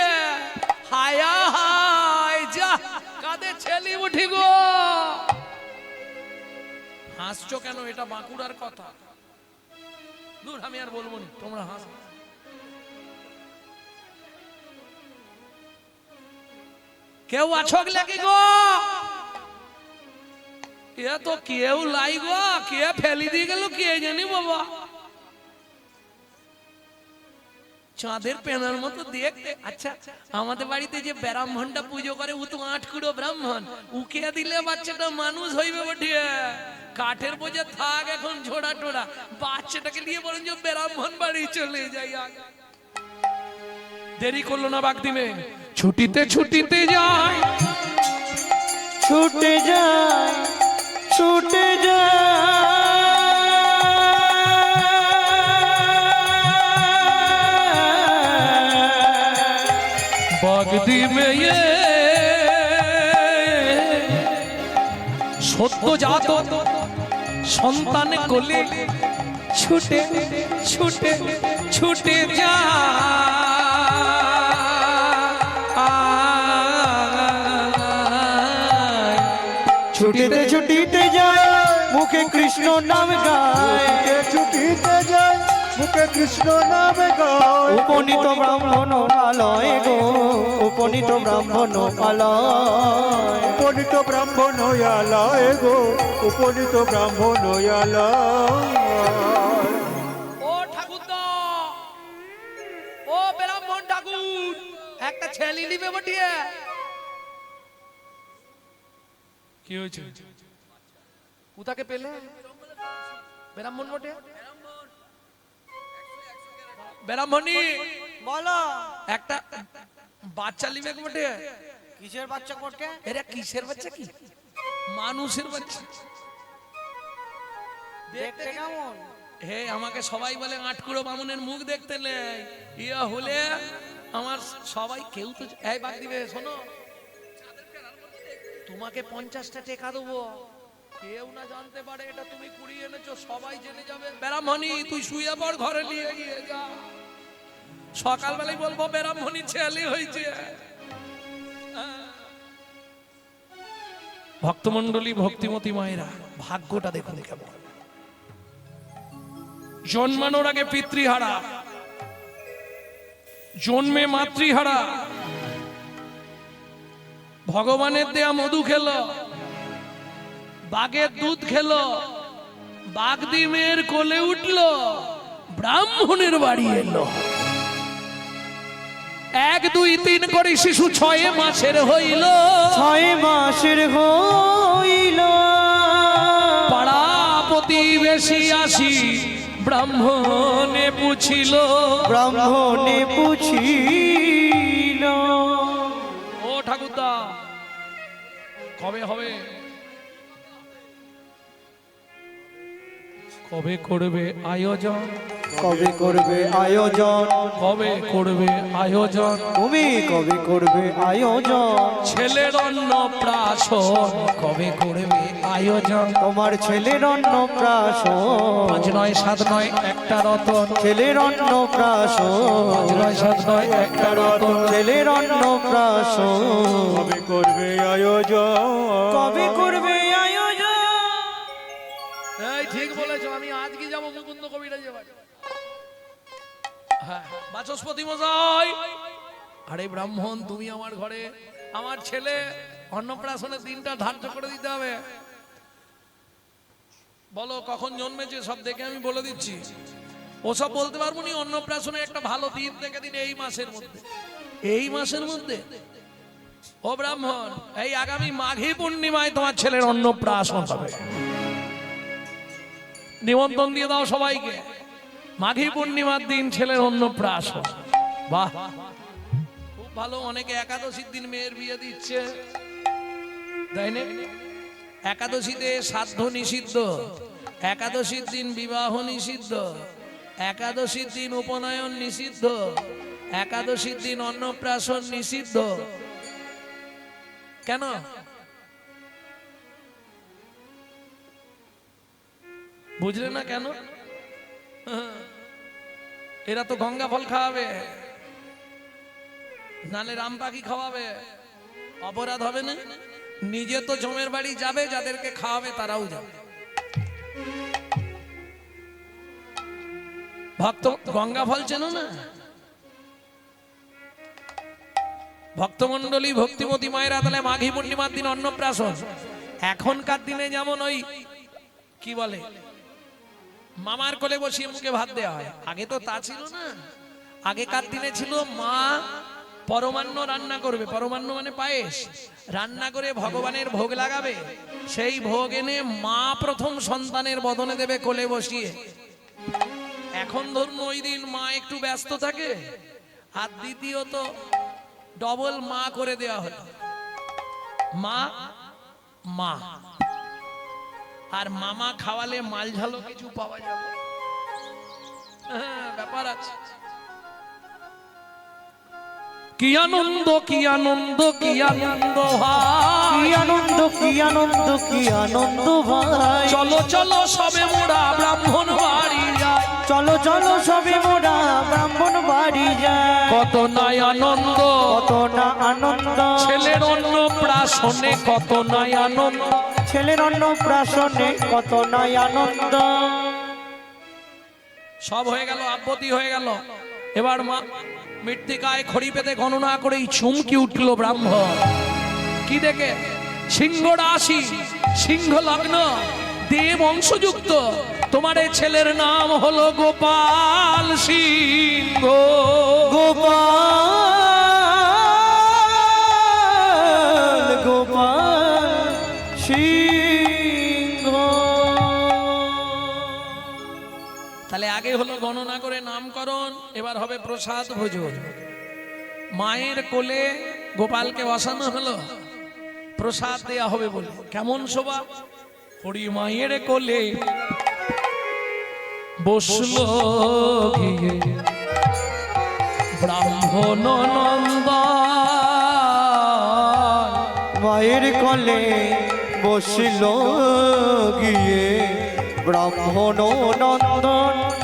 হায়া হায় যা, কাদের ছেলে উঠি গো। হাসছো কেন? এটা বাঁকুড়ার কথা। দূর, আমি আর বলবো না, তোমরা হাস। কেউ আছো নাকি গো? এ তো কেউ লাই গো, কে ফেলি দিয়ে গেল কে জানি বাবা। চাঁদের পেনার মতো দেখতে। আচ্ছা, আমাদের বাড়িতে যে ব্রাহ্মণটা পুজো করে ও তো 8 কুড়ো ব্রাহ্মণ, উকে দিলে বাচ্চাটা মানুষ হইবে বটে। কাঠের বোঝা থাক এখন ঝোড়া টোড়া, বাচ্চাটাকে নিয়ে বলেন যে ব্রাহ্মণ বাড়ি চলে যাই। দেরি করলো না বাগদিমে, ছুটিতে ছুটিতে যায়, ছুটে যায়, ছুটে যায় বাগদিমে সত্য জাত সন্তান কোলে ছুটে ছুটে ছুটে যায়, ছুটিতে ছুটিতে যায়, মুখে কৃষ্ণ নাম গায়, ছুটিতে যায়, মুখে কৃষ্ণ নামে গায়। উপনীত ব্রাহ্মণ আলয় গো, উপনীত ব্রাহ্মণ আলয়। উপনীত ব্রাহ্মণ আলয় গো, উপনীত ব্রাহ্মণ আলয়। ও ঠাকুরদা, ও ব্রাহ্মণ ঠাকুর, একটা ছেলে নিবে বটিয়ে। কি হয়েছে? কোথাকে পেলে? ব্রাহ্মণ বটে, ব্রাহ্মণী বলো, একটা বাচ্চা নিবে বটে। কিসের বাচ্চা করতে? এরা কিসের বাচ্চা? কি মানুষের বাচ্চা? দেখতে কেমন? হে, আমাকে সবাই বলে 8 কুড়ো বামুনের মুখ দেখতে নেই। ইয়া হলে আমার সবাই, কেউ তো এই বাগ দিবে। শোনো, তোমাকে 50টা টাকা দেবো, কেউ না জানতে পারে এটা তুমি কুড়িয়ে এনেছো, সবাই জেনে যাবে। ব্রাহ্মণী তুই শুয়ে পড়, ঘরে নিয়ে গিয়ে যা, সকালবেলায় বলবো ব্রাহ্মণী ছেলে হয়েছে। ভক্তমন্ডলী, ভক্তিমতী মায়েরা, ভাগ্যটা দেখুন কেমন। জন্মানোর আগে পিতৃহারা, জন্মে মাতৃহারা, ভগবানের দেয়া মধু খেলো, বাঘের দুধ খেলো, বাগদিমের কোলে উঠলো, ব্রাহ্মণের বাড়ি এলো। 1 2 3 করে শিশু 6 মাসের হইল, 6 মাসের হইল। পাড়া প্রতিবেশী আসি ব্রাহ্মণে পুছিল, ব্রাহ্মণে পুছিল। ও ঠাকুরদা, কবে হবে? কবে করবে আয়োজন? কবে করবে আয়োজন? কবে করবে আয়োজন? তুমি কবে করবে আয়োজন? ছেলের অন্নপ্রাশন কবে করবে আয়োজন? তোমার ছেলের অন্নপ্রাশন। 5 9 7 9 একটা রতন, ছেলের অন্নপ্রাশন। 5 9 7 9 একটা রতন, ছেলের অন্নপ্রাশন। কবে করবে আয়োজন? কবে করবে আয়োজন? এই ঠিক বলেছো, আমি আজকে যাব মুকুন্দ কবিরাজের বাড়ি। হ্যাঁ, বাচস্পতি মশাই, আরে ব্রাহ্মণ তুমি আমার ঘরে, আমার ছেলে অন্নপ্রাশনের দিনটা ধার্য করে দিতে হবে। বলো কখন জন্মেছে, সব দেখে আমি বলে দিচ্ছি। ওসব বলতে পারবো নি, অন্নপ্রাশনের একটা ভালো দিন দেখে দিন এই মাসের মধ্যে। এই মাসের মধ্যে ও ব্রাহ্মণ, এই আগামী মাঘী পূর্ণিমায় তোমার ছেলের অন্নপ্রাশন হবে। নিমন্ত্রণ দিয়ে দাও সবাইকে, মাঘী পূর্ণিমার দিন ছেলের অন্নপ্রাশন। বাহ, খুব ভালো। অনেকে একাদশীর দিন মেয়ের বিয়ে দিচ্ছে, তাই না? একাদশীতে শ্রাদ্ধ নিষিদ্ধ, একাদশীর দিন বিবাহ নিষিদ্ধ, একাদশীর দিন উপনয়ন নিষিদ্ধ, একাদশীর দিন অন্নপ্রাশন নিষিদ্ধ। কেন? বুঝলে না কেন? এরা তো গঙ্গা ফল খাওয়াবে, নালে রাম পাখি খাওয়াবে, অপরাধ হবে না? নিজে তো জমের বাড়ি যাবে, যাদেরকে খাওয়াবে তারাও যাবে। ভক্ত গঙ্গা ফল চেনো না? ভক্তমন্ডলী ভক্তিমতী মায়েরা তাহলে মাঘী পূর্ণিমার দিন অন্নপ্রাশন। এখনকার দিনে যেমন ওই কি বলে মামার কোলে বসিয়ে মুখে ভাত দেওয়া হয়, আগে তো তা ছিল না। আগেকার দিনে ছিল মা পরমান্ন রান্না করবে, পরমান্ন মানে পায়েস রান্না করে ভগবানের ভোগ লাগাবে, সেই ভোগ এনে মা প্রথম সন্তানের বদনে দেবে কোলে বসিয়ে। এখন ধরুন ওই দিন মা একটু ব্যস্ত থাকে, আর দ্বিতীয়ত ডবল মা করে দেওয়া হলো, মা মা আর মামা খাওয়ালে মাল ঝালো কিছু পাওয়া যাবে। হ্যাঁ, ব্যাপার আছে। কি আনন্দ কি আনন্দ কি আনন্দ ভাই, কি আনন্দ কি আনন্দ কি আনন্দ ভাই, চলো চলো সবে মোরা ব্রাহ্মণ বাড়ি যাই, চলো চলো সবে মোরা ব্রাহ্মণ বাড়ি যায়। কত নাই আনন্দ, কত না আনন্দ, ছেলের অন্নপ্রাশনে কত নাই আনন্দ। ছেলের অন্নপ্রাশনে কত নাই আনন্দ। সব হয়ে গেল, আব্বতি হয়ে গেল। এবার মা মৃত্তিকায় খড়ি পেতে গণনা করেই চমকি উঠলো ব্রাহ্মণ। কি দেখে? সিংহ রাশি, সিংহ লগ্ন, দেব অংশযুক্ত। তোমার এই ছেলের নাম হলো গোপাল সিংহ। গোপাল গোপাল সিংহ। তাহলে আগে হলো গণনা করে নামকরণ, এবার হবে প্রসাদ ভোজন। মায়ের কোলে গোপালকে বসানো হলো, প্রসাদ দেয়া হবে বলে। কেমন শোভা! হরি মায়ের কোলে বসলো গিয়ে ব্রাহ্মণ নন্দন, মায়ের কোলে বসিল গিয়ে ব্রাহ্মণ নন্দন।